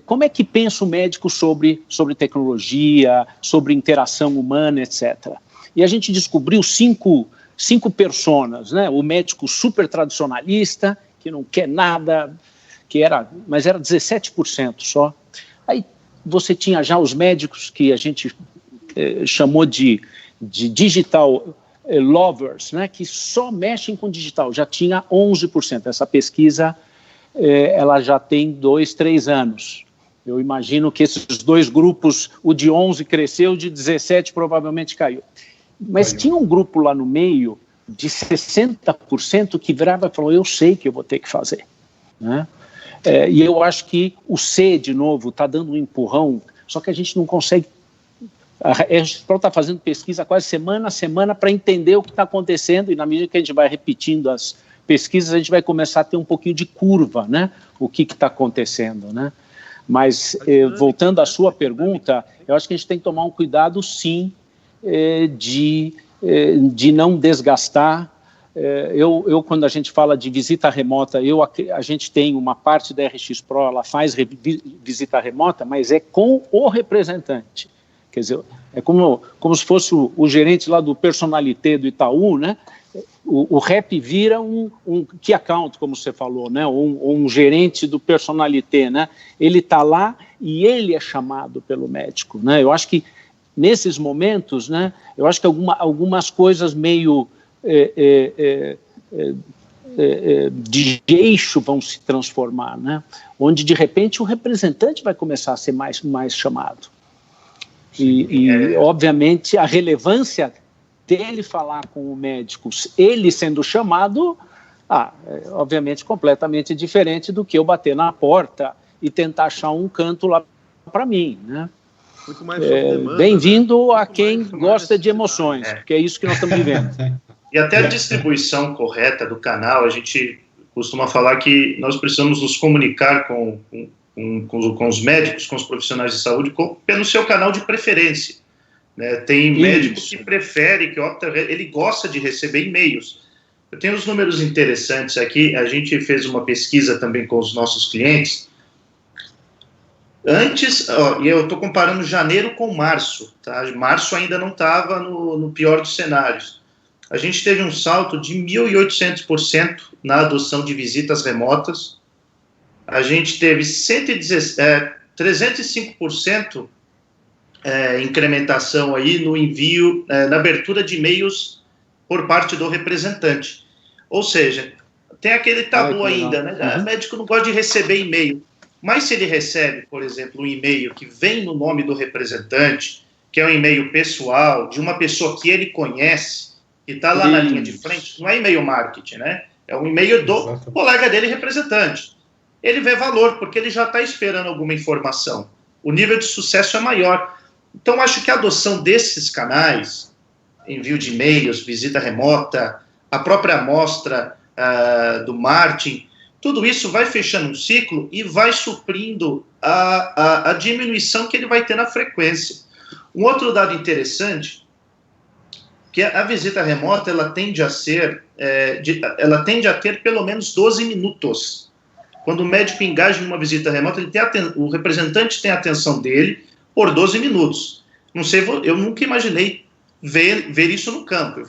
como é que pensa o médico sobre tecnologia, sobre interação humana, etc. E a gente descobriu cinco personas, né? O médico super tradicionalista, que não quer nada, mas era 17% só. Aí você tinha já os médicos que a gente chamou de digital lovers, né, que só mexem com digital, já tinha 11%. Essa pesquisa, ela já tem 2, 3 anos. Eu imagino que esses dois grupos, o de 11 cresceu, o de 17 provavelmente caiu. Mas tinha um grupo lá no meio, de 60%, que virava e falou, eu sei que eu vou ter que fazer. Né? E eu acho que o C, de novo, está dando um empurrão, só que a gente não consegue. A RX Pro está fazendo pesquisa quase semana a semana para entender o que está acontecendo, e na medida que a gente vai repetindo as pesquisas, a gente vai começar a ter um pouquinho de curva, né? O que está acontecendo, né? Mas, voltando à sua pergunta, eu acho que a gente tem que tomar um cuidado, sim, de não desgastar. Quando a gente fala de visita remota, a gente tem uma parte da RX Pro, ela faz visita remota, mas é com o representante. Quer dizer, é como se fosse o gerente lá do Personalité do Itaú, né? o rep vira um key account, como você falou, né? Ou um gerente do personalité, né? Ele está lá e ele é chamado pelo médico, né? Eu acho que nesses momentos, né? Eu acho que algumas coisas meio de eixo vão se transformar, né? Onde de repente o representante vai começar a ser mais chamado. E obviamente a relevância dele falar com o médico, ele sendo chamado, obviamente completamente diferente do que eu bater na porta e tentar achar um canto lá para mim, né? Muito mais demanda, bem-vindo, né? A quem gosta de emoções, porque é isso que nós estamos vivendo. E até a distribuição correta do canal, a gente costuma falar que nós precisamos nos comunicar com os médicos, com os profissionais de saúde, pelo seu canal de preferência. Né? Tem médico que prefere, que opta, ele gosta de receber e-mails. Eu tenho uns números interessantes aqui, a gente fez uma pesquisa também com os nossos clientes. Antes, e eu estou comparando janeiro com março, tá? Março ainda não estava no pior dos cenários. A gente teve um salto de 1.800% na adoção de visitas remotas. A gente teve 305% incrementação aí no envio, na abertura de e-mails por parte do representante. Ou seja, tem aquele tabu ainda, né? O médico não gosta de receber e-mail. Mas se ele recebe, por exemplo, um e-mail que vem no nome do representante, que é um e-mail pessoal, de uma pessoa que ele conhece, que está lá na linha de frente, não é e-mail marketing, né? É um e-mail do colega dele, representante. Ele vê valor, porque ele já está esperando alguma informação. O nível de sucesso é maior. Então, acho que a adoção desses canais, envio de e-mails, visita remota, a própria amostra do marketing, tudo isso vai fechando um ciclo e vai suprindo a diminuição que ele vai ter na frequência. Um outro dado interessante, que a visita remota, ela tende a ter pelo menos 12 minutos. Quando o médico engaja em uma visita remota, o representante tem a atenção dele por 12 minutos. Não sei, eu nunca imaginei ver isso no campo.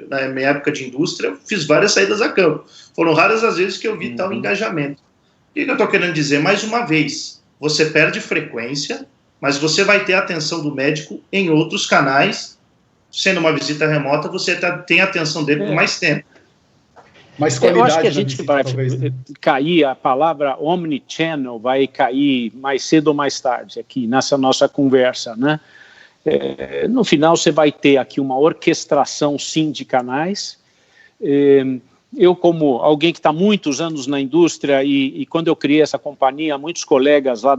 Na minha época de indústria, eu fiz várias saídas a campo. Foram raras as vezes que eu vi tal engajamento. O que eu estou querendo dizer? Mais uma vez, você perde frequência, mas você vai ter a atenção do médico em outros canais. Sendo uma visita remota, você tem a atenção dele por mais tempo. Mais qualidade. Eu acho que a gente vai cair, a palavra omnichannel vai cair mais cedo ou mais tarde aqui nessa nossa conversa, né? No final você vai ter aqui uma orquestração, sim, de canais. Eu, como alguém que está muitos anos na indústria, e quando eu criei essa companhia, muitos colegas lá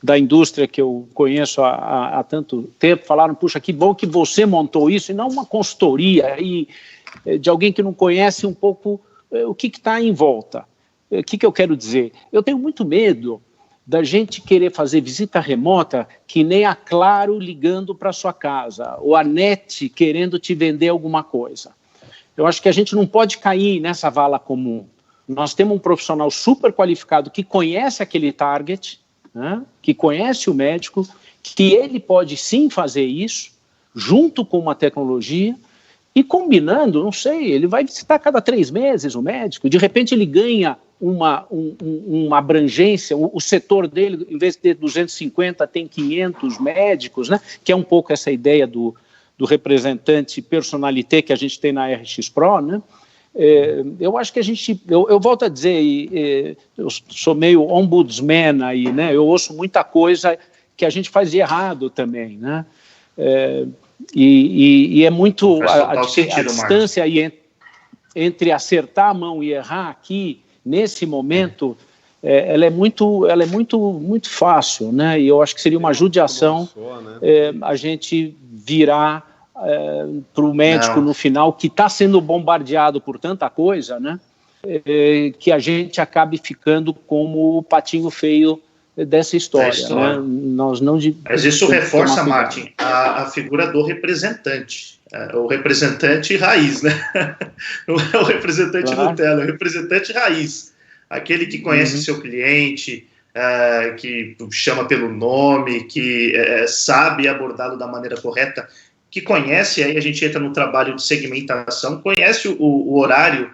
da indústria que eu conheço há tanto tempo falaram, puxa, que bom que você montou isso, e não uma consultoria de alguém que não conhece um pouco o que está em volta. O que eu quero dizer? Eu tenho muito medo da gente querer fazer visita remota que nem a Claro ligando para sua casa, ou a NET querendo te vender alguma coisa. Eu acho que a gente não pode cair nessa vala comum. Nós temos um profissional super qualificado que conhece aquele target, né, que conhece o médico, que ele pode sim fazer isso, junto com uma tecnologia, e combinando, não sei, ele vai visitar cada 3 meses o médico, de repente ele ganha uma abrangência, o setor dele, em vez de ter 250, tem 500 médicos, né, que é um pouco essa ideia do representante personalité que a gente tem na RX Pro, né? Eu acho que a gente, eu volto a dizer, eu sou meio ombudsman aí, né? Eu ouço muita coisa que a gente faz de errado também, né? E é muito a distância aí entre acertar a mão e errar aqui nesse momento, ela é muito fácil, né? E eu acho que seria uma judiação a gente virar para o médico no final, que está sendo bombardeado por tanta coisa, né? Que a gente acabe ficando como o patinho feio dessa história. Né? Mas isso reforça, Martin, a figura do representante. O representante raiz, né? Não é o representante Nutella, é o representante raiz. Aquele que conhece o seu cliente, que chama pelo nome, que sabe abordá-lo da maneira correta. que conhece, aí a gente entra no trabalho de segmentação, conhece o horário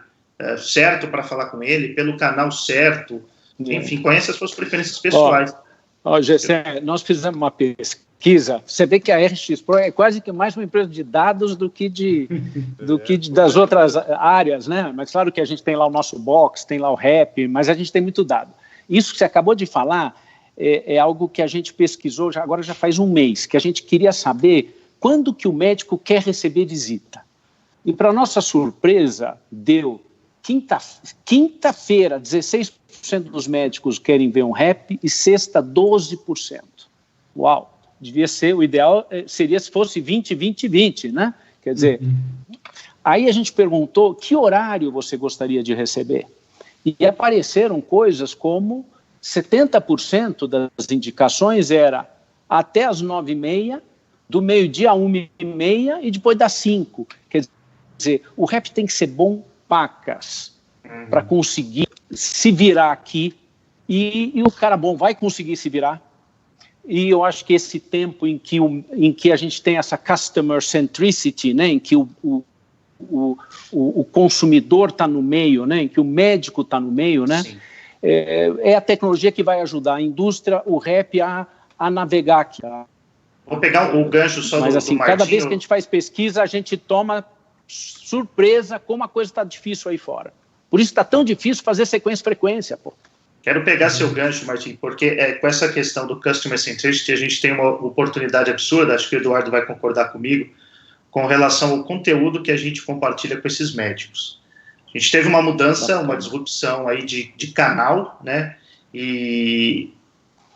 certo para falar com ele, pelo canal certo, enfim, conhece as suas preferências pessoais. Gessé, nós fizemos uma pesquisa, você vê que a RX Pro é quase que mais uma empresa de dados do que das outras áreas, né? Mas claro que a gente tem lá o nosso box, tem lá o rap, mas a gente tem muito dado. Isso que você acabou de falar é algo que a gente pesquisou, agora já faz um mês, que a gente queria saber quando que o médico quer receber visita. E para nossa surpresa, deu quinta-feira, 16% dos médicos querem ver um rap e sexta, 12%. Uau! Devia ser, o ideal seria se fosse 20, 20, 20, né? Quer dizer, aí a gente perguntou que horário você gostaria de receber. E apareceram coisas como 70% das indicações era até as 9h30, do meio-dia a 1h30 e depois das 5. Quer dizer, o rap tem que ser bom pacas para conseguir se virar aqui e o cara bom vai conseguir se virar. E eu acho que esse tempo em que a gente tem essa customer centricity, né, em que o consumidor está no meio, né, em que o médico está no meio, né, é a tecnologia que vai ajudar a indústria, o rap a navegar aqui. Vou pegar o gancho só Mas, do assim, Martinho. cada vez que a gente faz pesquisa, a gente toma surpresa como a coisa está difícil aí fora. Por isso está tão difícil fazer sequência-frequência, pô. Quero pegar seu gancho, Martinho, porque com essa questão do Customer Centricity, a gente tem uma oportunidade absurda, acho que o Eduardo vai concordar comigo, com relação ao conteúdo que a gente compartilha com esses médicos. A gente teve uma mudança, uma disrupção aí de canal, né? E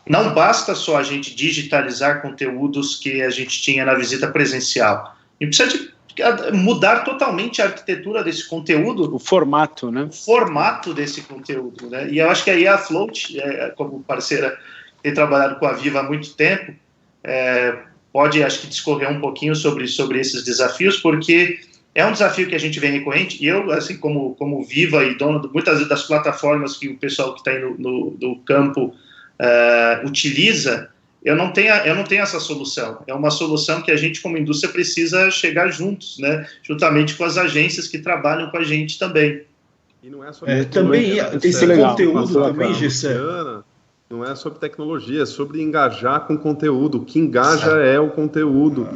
não basta só a gente digitalizar conteúdos que a gente tinha na visita presencial. A gente precisa mudar totalmente a arquitetura desse conteúdo. O formato, né? O formato desse conteúdo, né? E eu acho que aí a Float, como parceira, tem trabalhado com a Viva há muito tempo, pode, acho que, discorrer um pouquinho sobre esses desafios, porque é um desafio que a gente vê recorrente, e eu, assim, como Viva e dono de muitas vezes das plataformas que o pessoal que está aí no campo utiliza, eu não tenho essa solução. É uma solução que a gente, como indústria, precisa chegar juntos, né? Juntamente com as agências que trabalham com a gente também. E não é sobre também esse conteúdo também, Gessé. Não é sobre tecnologia, é sobre engajar com conteúdo. O que engaja é o conteúdo.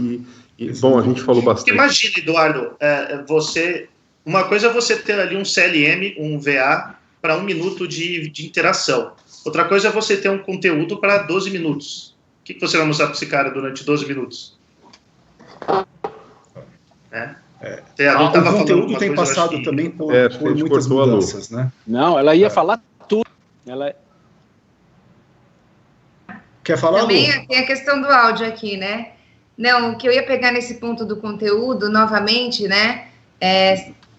E bom, a gente falou bastante. Imagina, Eduardo, uma coisa é você ter ali um CLM, um VA, para 1 minuto de interação. Outra coisa é você ter um conteúdo para 12 minutos. O que você vai mostrar para esse cara durante 12 minutos? O conteúdo tem passado também por muitas mudanças, né? Não, ela ia falar tudo. Quer falar, também Lu? tem a questão do áudio aqui, né? Não, o que eu ia pegar nesse ponto do conteúdo, novamente, né?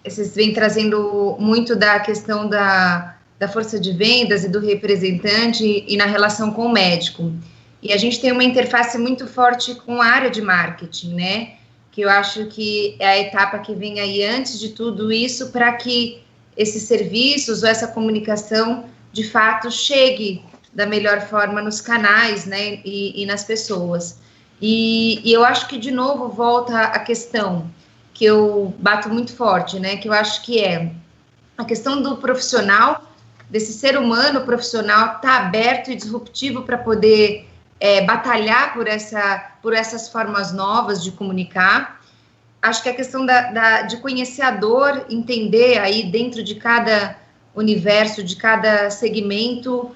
Vocês vêm trazendo muito da questão da força de vendas e do representante e na relação com o médico. E a gente tem uma interface muito forte com a área de marketing, né? Que eu acho que é a etapa que vem aí antes de tudo isso para que esses serviços ou essa comunicação, de fato, chegue da melhor forma nos canais, né? E nas pessoas. E eu acho que, de novo, volta a questão que eu bato muito forte, né? Que eu acho que é a questão do profissional, desse ser humano profissional estar aberto e disruptivo para poder batalhar por essas formas novas de comunicar. Acho que a questão de conhecer a dor, entender aí dentro de cada universo, de cada segmento,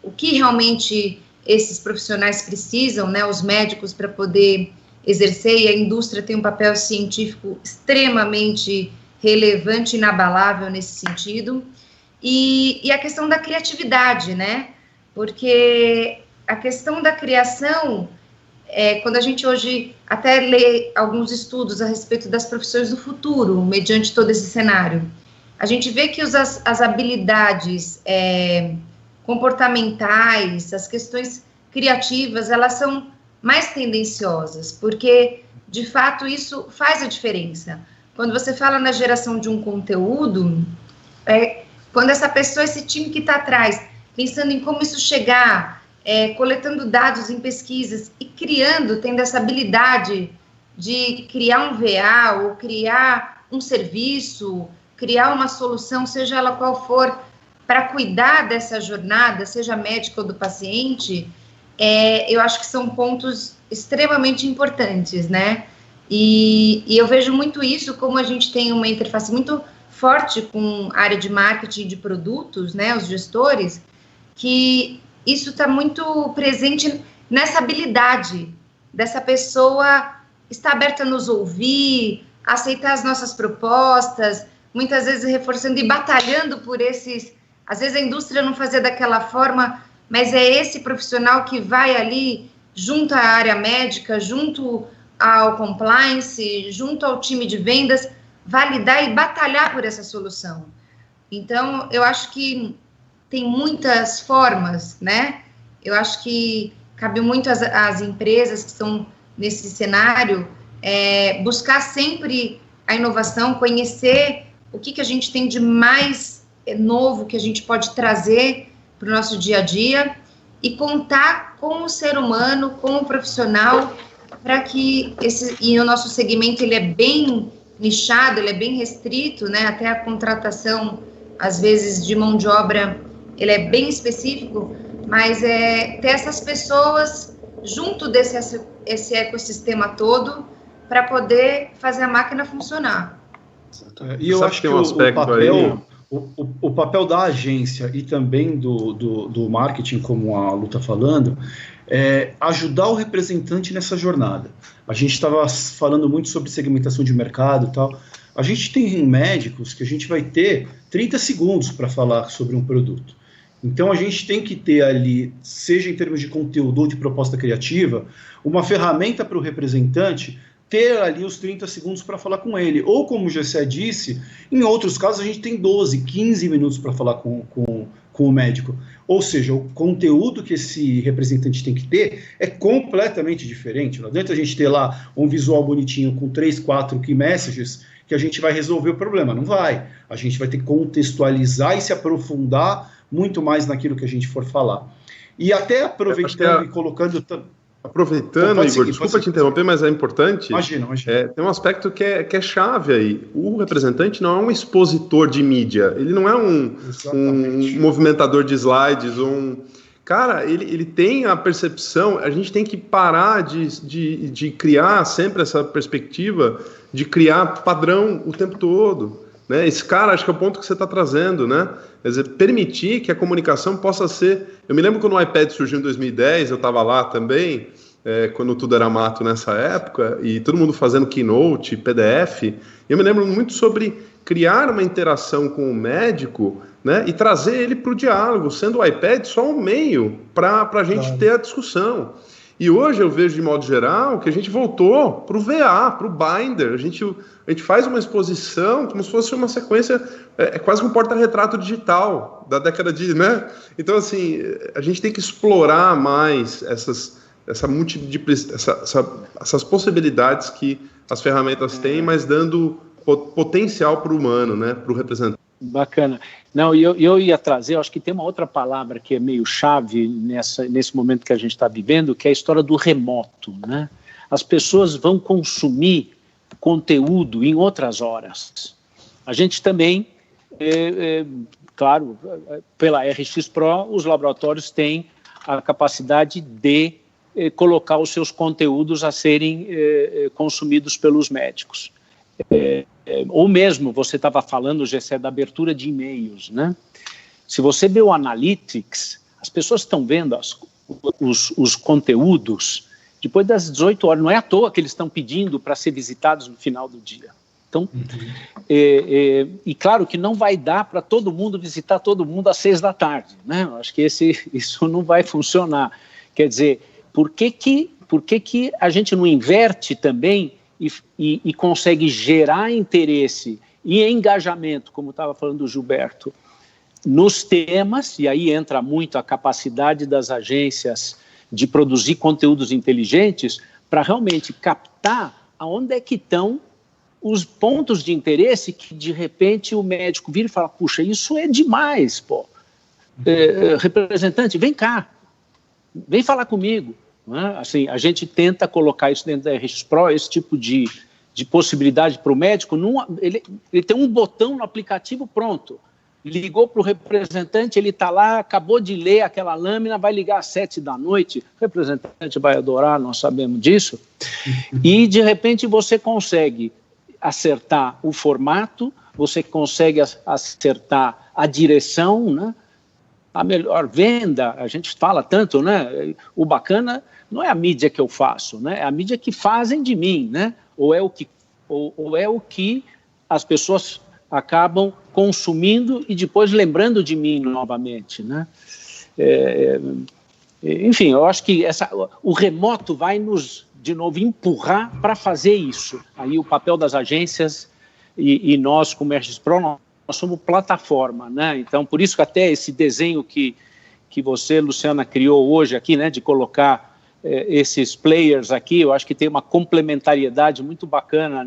o que realmente esses profissionais precisam, né, os médicos, para poder exercer, e a indústria tem um papel científico extremamente relevante e inabalável nesse sentido. E a questão da criatividade, né? Porque a questão da criação, quando a gente hoje até lê alguns estudos a respeito das profissões do futuro, mediante todo esse cenário, a gente vê que as habilidades comportamentais, as questões criativas, elas são mais tendenciosas, porque, de fato, isso faz a diferença. Quando você fala na geração de um conteúdo, quando essa pessoa, esse time que está atrás, pensando em como isso chegar, coletando dados em pesquisas e criando, tendo essa habilidade de criar um VA ou criar um serviço, criar uma solução, seja ela qual for, para cuidar dessa jornada, seja médica ou do paciente, eu acho que são pontos extremamente importantes, né? E eu vejo muito isso, como a gente tem uma interface muito forte com a área de marketing de produtos, né, os gestores, que isso está muito presente nessa habilidade dessa pessoa estar aberta a nos ouvir, aceitar as nossas propostas, muitas vezes reforçando e batalhando por esses... Às vezes a indústria não fazia daquela forma, mas é esse profissional que vai ali junto à área médica, junto ao compliance, junto ao time de vendas, validar e batalhar por essa solução. Então, eu acho que tem muitas formas, né? Eu acho que cabe muito às empresas que estão nesse cenário buscar sempre a inovação, conhecer o que a gente tem de mais novo que a gente pode trazer para o nosso dia a dia e contar com o ser humano, com o profissional, para que e o nosso segmento ele é bem nichado, ele é bem restrito, né? Até a contratação, às vezes, de mão de obra, ele é bem específico, mas ter essas pessoas junto esse ecossistema todo para poder fazer a máquina funcionar. E eu acho que o papel da agência e também do marketing, como a Lu está falando, é ajudar o representante nessa jornada. A gente estava falando muito sobre segmentação de mercado e tal. A gente tem médicos que a gente vai ter 30 segundos para falar sobre um produto. Então, a gente tem que ter ali, seja em termos de conteúdo ou de proposta criativa, uma ferramenta para o representante ter ali os 30 segundos para falar com ele. Ou, como o Gessé disse, em outros casos a gente tem 12, 15 minutos para falar com o médico. Ou seja, o conteúdo que esse representante tem que ter é completamente diferente. Não adianta a gente ter lá um visual bonitinho com 3, 4 key messages que a gente vai resolver o problema. Não vai. A gente vai ter que contextualizar e se aprofundar muito mais naquilo que a gente for falar. E até aproveitando e colocando... Aproveitando, Igor, desculpa te interromper, mas é importante. Imagina. Tem um aspecto que é chave aí. O representante não é um expositor de mídia, ele não é um movimentador de slides, Cara, ele tem a percepção, a gente tem que parar de criar sempre essa perspectiva de criar padrão o tempo todo. Né? Esse cara, acho que é o ponto que você está trazendo, né? Quer dizer, permitir que a comunicação possa ser... Eu me lembro quando o iPad surgiu em 2010, eu estava lá também, quando tudo era mato nessa época, e todo mundo fazendo Keynote, PDF, e eu me lembro muito sobre criar uma interação com o médico, né, e trazer ele para o diálogo, sendo o iPad só um meio para a gente ter a discussão. E hoje eu vejo, de modo geral, que a gente voltou para o VA, para o binder. A gente faz uma exposição como se fosse uma sequência, quase que um porta-retrato digital da década de... Né? Então, assim, a gente tem que explorar mais essas possibilidades que as ferramentas têm, mas dando potencial para o humano, né? Para o representante. Bacana. Não, eu ia trazer, eu acho que tem uma outra palavra que é meio chave nesse momento que a gente está vivendo, que é a história do remoto, né? As pessoas vão consumir conteúdo em outras horas. A gente também, claro, pela RX Pro, os laboratórios têm a capacidade de colocar os seus conteúdos a serem consumidos pelos médicos. Ou mesmo, você estava falando, Gessé, da abertura de e-mails, né? Se você vê o Analytics, as pessoas estão vendo os conteúdos depois das 18 horas. Não é à toa que eles estão pedindo para ser visitados no final do dia. Então, e claro que não vai dar para todo mundo visitar todo mundo às 6 da tarde, né? Eu acho que isso não vai funcionar. Quer dizer, por que a gente não inverte também e consegue gerar interesse e engajamento, como estava falando o Gilberto, nos temas, e aí entra muito a capacidade das agências de produzir conteúdos inteligentes para realmente captar aonde é que estão os pontos de interesse que, de repente, o médico vira e fala, puxa, isso é demais, pô. Representante, vem cá, vem falar comigo. né? Assim, a gente tenta colocar isso dentro da RX Pro, esse tipo de possibilidade para o médico. Ele tem um botão no aplicativo, pronto. Ligou para o representante, ele está lá, acabou de ler aquela lâmina, vai ligar às 7 da noite, o representante vai adorar, nós sabemos disso, e de repente você consegue acertar o formato, você consegue acertar a direção, né? A melhor venda, a gente fala tanto, né? O bacana não é a mídia que eu faço, né? É a mídia que fazem de mim, né? Ou é o que as pessoas acabam consumindo e depois lembrando de mim novamente, né? Enfim, eu acho que o remoto vai nos, de novo, empurrar para fazer isso. Aí o papel das agências e nós, como RX Pro, nós somos plataforma, né? Então, por isso que até esse desenho que você, Luciana, criou hoje aqui, né, de colocar esses players aqui, eu acho que tem uma complementariedade muito bacana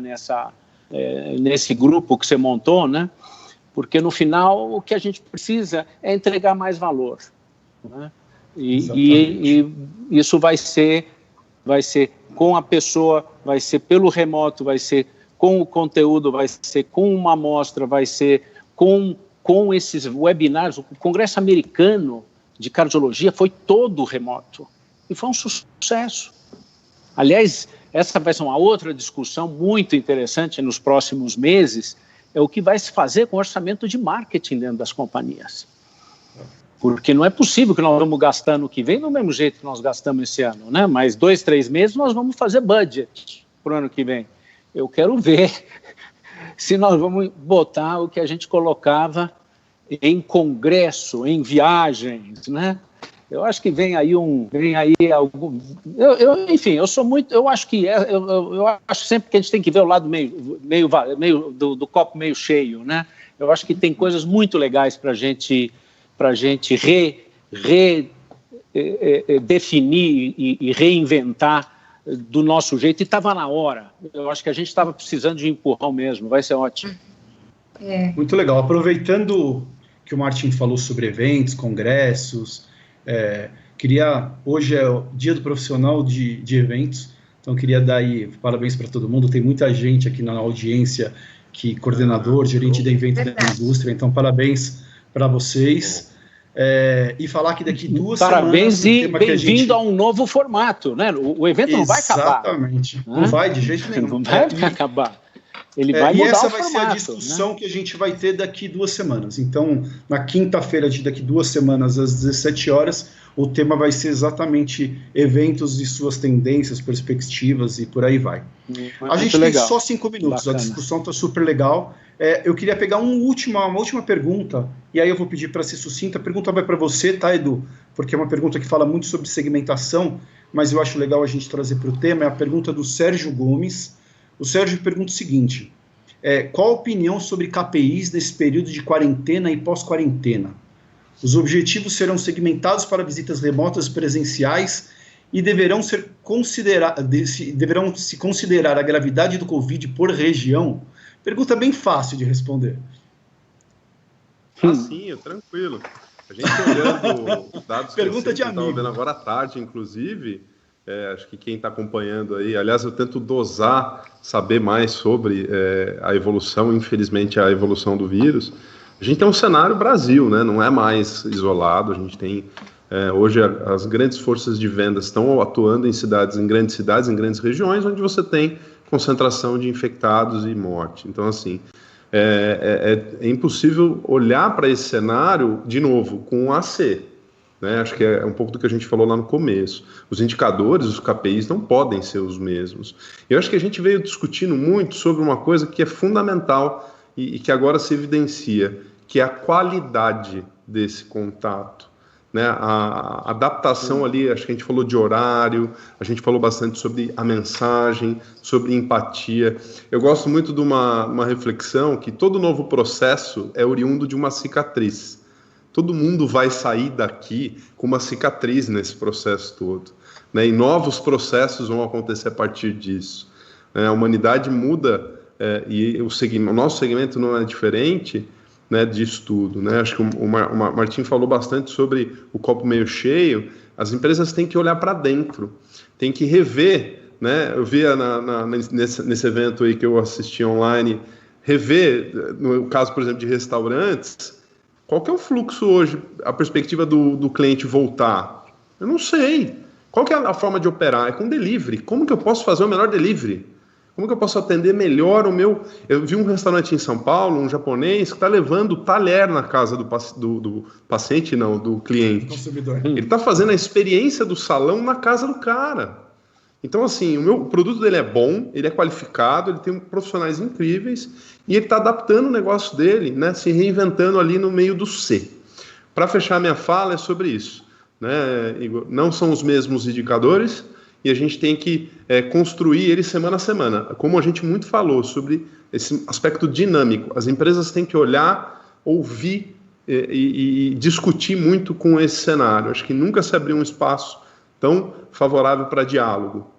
nesse grupo que você montou, né? Porque no final o que a gente precisa é entregar mais valor, né? E isso vai ser com a pessoa, vai ser pelo remoto, vai ser com o conteúdo, vai ser com uma amostra, vai ser com esses webinars. O Congresso Americano de Cardiologia foi todo remoto e foi um sucesso. Aliás, essa vai ser uma outra discussão muito interessante nos próximos meses, é o que vai se fazer com o orçamento de marketing dentro das companhias. Porque não é possível que nós vamos gastar no que vem do mesmo jeito que nós gastamos esse ano, né? Mas 2, 3 meses nós vamos fazer budget para o ano que vem. Eu quero ver se nós vamos botar o que a gente colocava em congresso, em viagens, né? Eu acho que vem aí algum. Enfim, eu sou muito. Eu acho que eu acho sempre que a gente tem que ver o lado meio do copo meio cheio, né? Eu acho que tem coisas muito legais para a gente redefinir e reinventar do nosso jeito, e estava na hora. Eu acho que a gente estava precisando de empurrão mesmo, vai ser ótimo. Muito legal. Aproveitando que o Martin falou sobre eventos, congressos, hoje é o dia do profissional de eventos, então queria dar aí parabéns para todo mundo. Tem muita gente aqui na audiência, coordenador, gerente de evento da indústria, então parabéns para vocês. E falar que daqui 2 parabéns semanas... Parabéns e bem-vindo a um novo formato, né? O evento não vai acabar. Exatamente, não vai de jeito nenhum. Não vai acabar. Ele vai mudar o formato. E essa vai ser a discussão, né, que a gente vai ter daqui 2 semanas. Então, na quinta-feira de daqui 2 semanas, às 17 horas, o tema vai ser exatamente eventos e suas tendências, perspectivas e por aí vai. A gente tem só 5 minutos, bacana. A discussão está super legal. Eu queria pegar uma última pergunta, e aí eu vou pedir para ser sucinta. A pergunta vai para você, tá, Edu? Porque é uma pergunta que fala muito sobre segmentação, mas eu acho legal a gente trazer para o tema. É a pergunta do Sérgio Gomes. O Sérgio pergunta o seguinte: qual a opinião sobre KPIs nesse período de quarentena e pós-quarentena? Os objetivos serão segmentados para visitas remotas presenciais e deverão se considerar a gravidade do Covid por região? Pergunta bem fácil de responder. Facinho, tranquilo. A gente olhando os dados pergunta de amigo. Vendo agora à tarde, inclusive, acho que quem está acompanhando aí, aliás, eu tento saber mais sobre a evolução, infelizmente, a evolução do vírus. A gente tem um cenário Brasil, né? Não é mais isolado. A gente tem, hoje, as grandes forças de vendas estão atuando em grandes cidades, em grandes regiões, onde você tem concentração de infectados e morte. Então, assim, é impossível olhar para esse cenário, de novo, com AC. Né? Acho que é um pouco do que a gente falou lá no começo. Os indicadores, os KPIs, não podem ser os mesmos. Eu acho que a gente veio discutindo muito sobre uma coisa que é fundamental e que agora se evidencia, que é a qualidade desse contato. Né? A adaptação ali, acho que a gente falou de horário, a gente falou bastante sobre a mensagem, sobre empatia. Eu gosto muito de uma reflexão que todo novo processo é oriundo de uma cicatriz. Todo mundo vai sair daqui com uma cicatriz nesse processo todo, né? E novos processos vão acontecer a partir disso. A humanidade muda e o nosso segmento não é diferente, né, disso tudo, né? Acho que o Martim falou bastante sobre o copo meio cheio, As empresas têm que olhar para dentro, têm que rever, né? Eu via nesse evento aí que eu assisti online, rever, no caso, por exemplo, de restaurantes, qual que é o fluxo hoje, a perspectiva do cliente voltar? Eu não sei. Qual que é a forma de operar? É com delivery. Como que eu posso fazer o melhor delivery? Como que eu posso atender melhor o meu... Eu vi um restaurante em São Paulo, um japonês, que está levando o talher na casa do paciente, não, do cliente. Consumidor. Ele está fazendo a experiência do salão na casa do cara. Então, assim, o produto dele é bom, ele é qualificado, ele tem profissionais incríveis e ele está adaptando o negócio dele, né, se reinventando ali no meio do C. Para fechar minha fala, é sobre isso, né, Igor? Não são os mesmos indicadores, e a gente tem que construir ele semana a semana. Como a gente muito falou sobre esse aspecto dinâmico, as empresas têm que olhar, ouvir e discutir muito com esse cenário. Acho que nunca se abriu um espaço tão favorável para diálogo.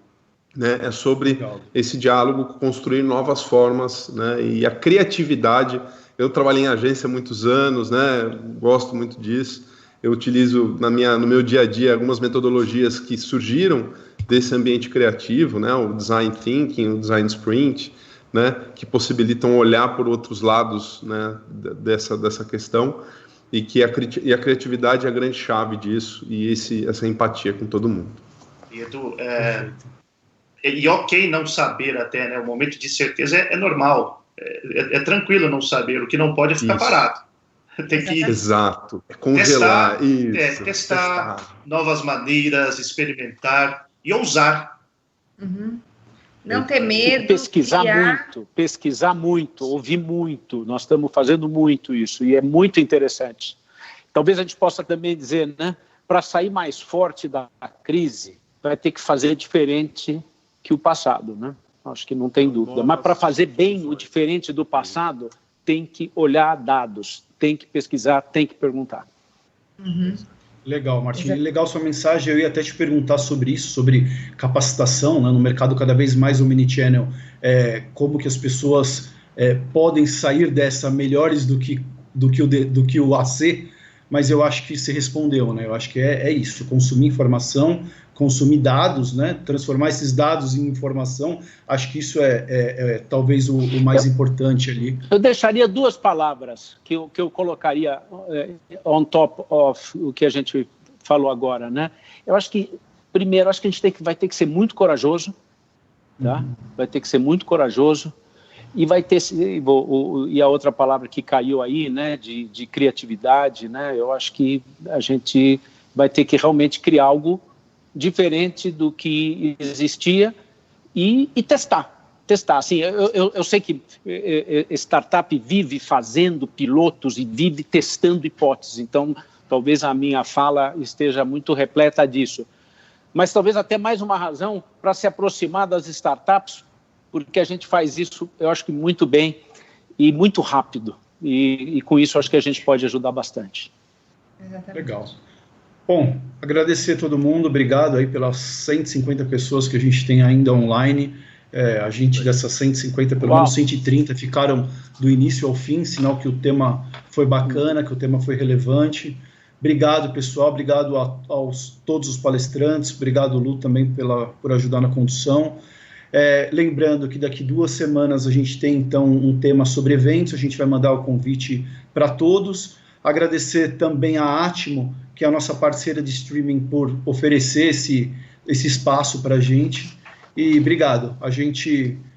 Né? É sobre esse diálogo construir novas formas, né? E a criatividade. Eu trabalhei em agência há muitos anos, né? Gosto muito disso. Eu utilizo no meu dia a dia algumas metodologias que surgiram desse ambiente criativo, né? O design thinking, o design sprint, né? Que possibilitam olhar por outros lados, né? dessa questão, e que a criatividade é a grande chave disso, e essa empatia com todo mundo. E Edu, e ok não saber até, né? O momento de certeza é normal, é tranquilo não saber, o que não pode é ficar parado. Tem que Exato. Congelar. Testar novas maneiras, experimentar e ousar. Uhum. Não ter medo. Pesquisar muito, ouvir muito. Nós estamos fazendo muito isso e é muito interessante. Talvez a gente possa também dizer, né? Para sair mais forte da crise, vai ter que fazer diferente que o passado, né? Acho que não tem dúvida. Mas para fazer bem o diferente do passado, tem que olhar dados, tem que pesquisar, tem que perguntar. Uhum. Legal, Martim. Legal sua mensagem. Eu ia até te perguntar sobre isso, sobre capacitação, né, no mercado cada vez mais omnichannel, como que as pessoas podem sair dessa melhores do que o AC, mas eu acho que você respondeu, né? Eu acho que é isso, consumir informação, consumir dados, né? Transformar esses dados em informação. Acho que isso é talvez o mais importante ali. Eu deixaria duas palavras que eu colocaria on top of o que a gente falou agora, né? Eu acho que, primeiro, acho que a gente vai ter que ser muito corajoso, tá? Vai ter que ser muito corajoso. E vai ter, e a outra palavra que caiu aí, né, de criatividade, né, eu acho que a gente vai ter que realmente criar algo diferente do que existia e testar. Assim, eu sei que startup vive fazendo pilotos e vive testando hipóteses, então talvez a minha fala esteja muito repleta disso. Mas talvez até mais uma razão para se aproximar das startups, porque a gente faz isso, eu acho que muito bem e muito rápido. E com isso, acho que a gente pode ajudar bastante. Exatamente. Legal. Bom, agradecer a todo mundo, obrigado aí pelas 150 pessoas que a gente tem ainda online. A gente dessas 150, pelo menos 130 ficaram do início ao fim, sinal que o tema foi bacana, que o tema foi relevante. Obrigado, pessoal, obrigado a todos os palestrantes, obrigado, Lu, também por ajudar na condução. Lembrando que daqui 2 semanas a gente tem, então, um tema sobre eventos, a gente vai mandar o convite para todos. Agradecer também a Atmo, que é a nossa parceira de streaming, por oferecer esse espaço para a gente. E obrigado.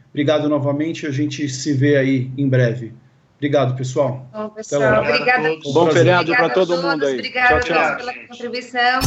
Obrigado novamente, a gente se vê aí em breve. Obrigado, pessoal. Bom, pessoal, obrigada. Bom feriado para todo mundo aí. Obrigada tchau. Pela contribuição.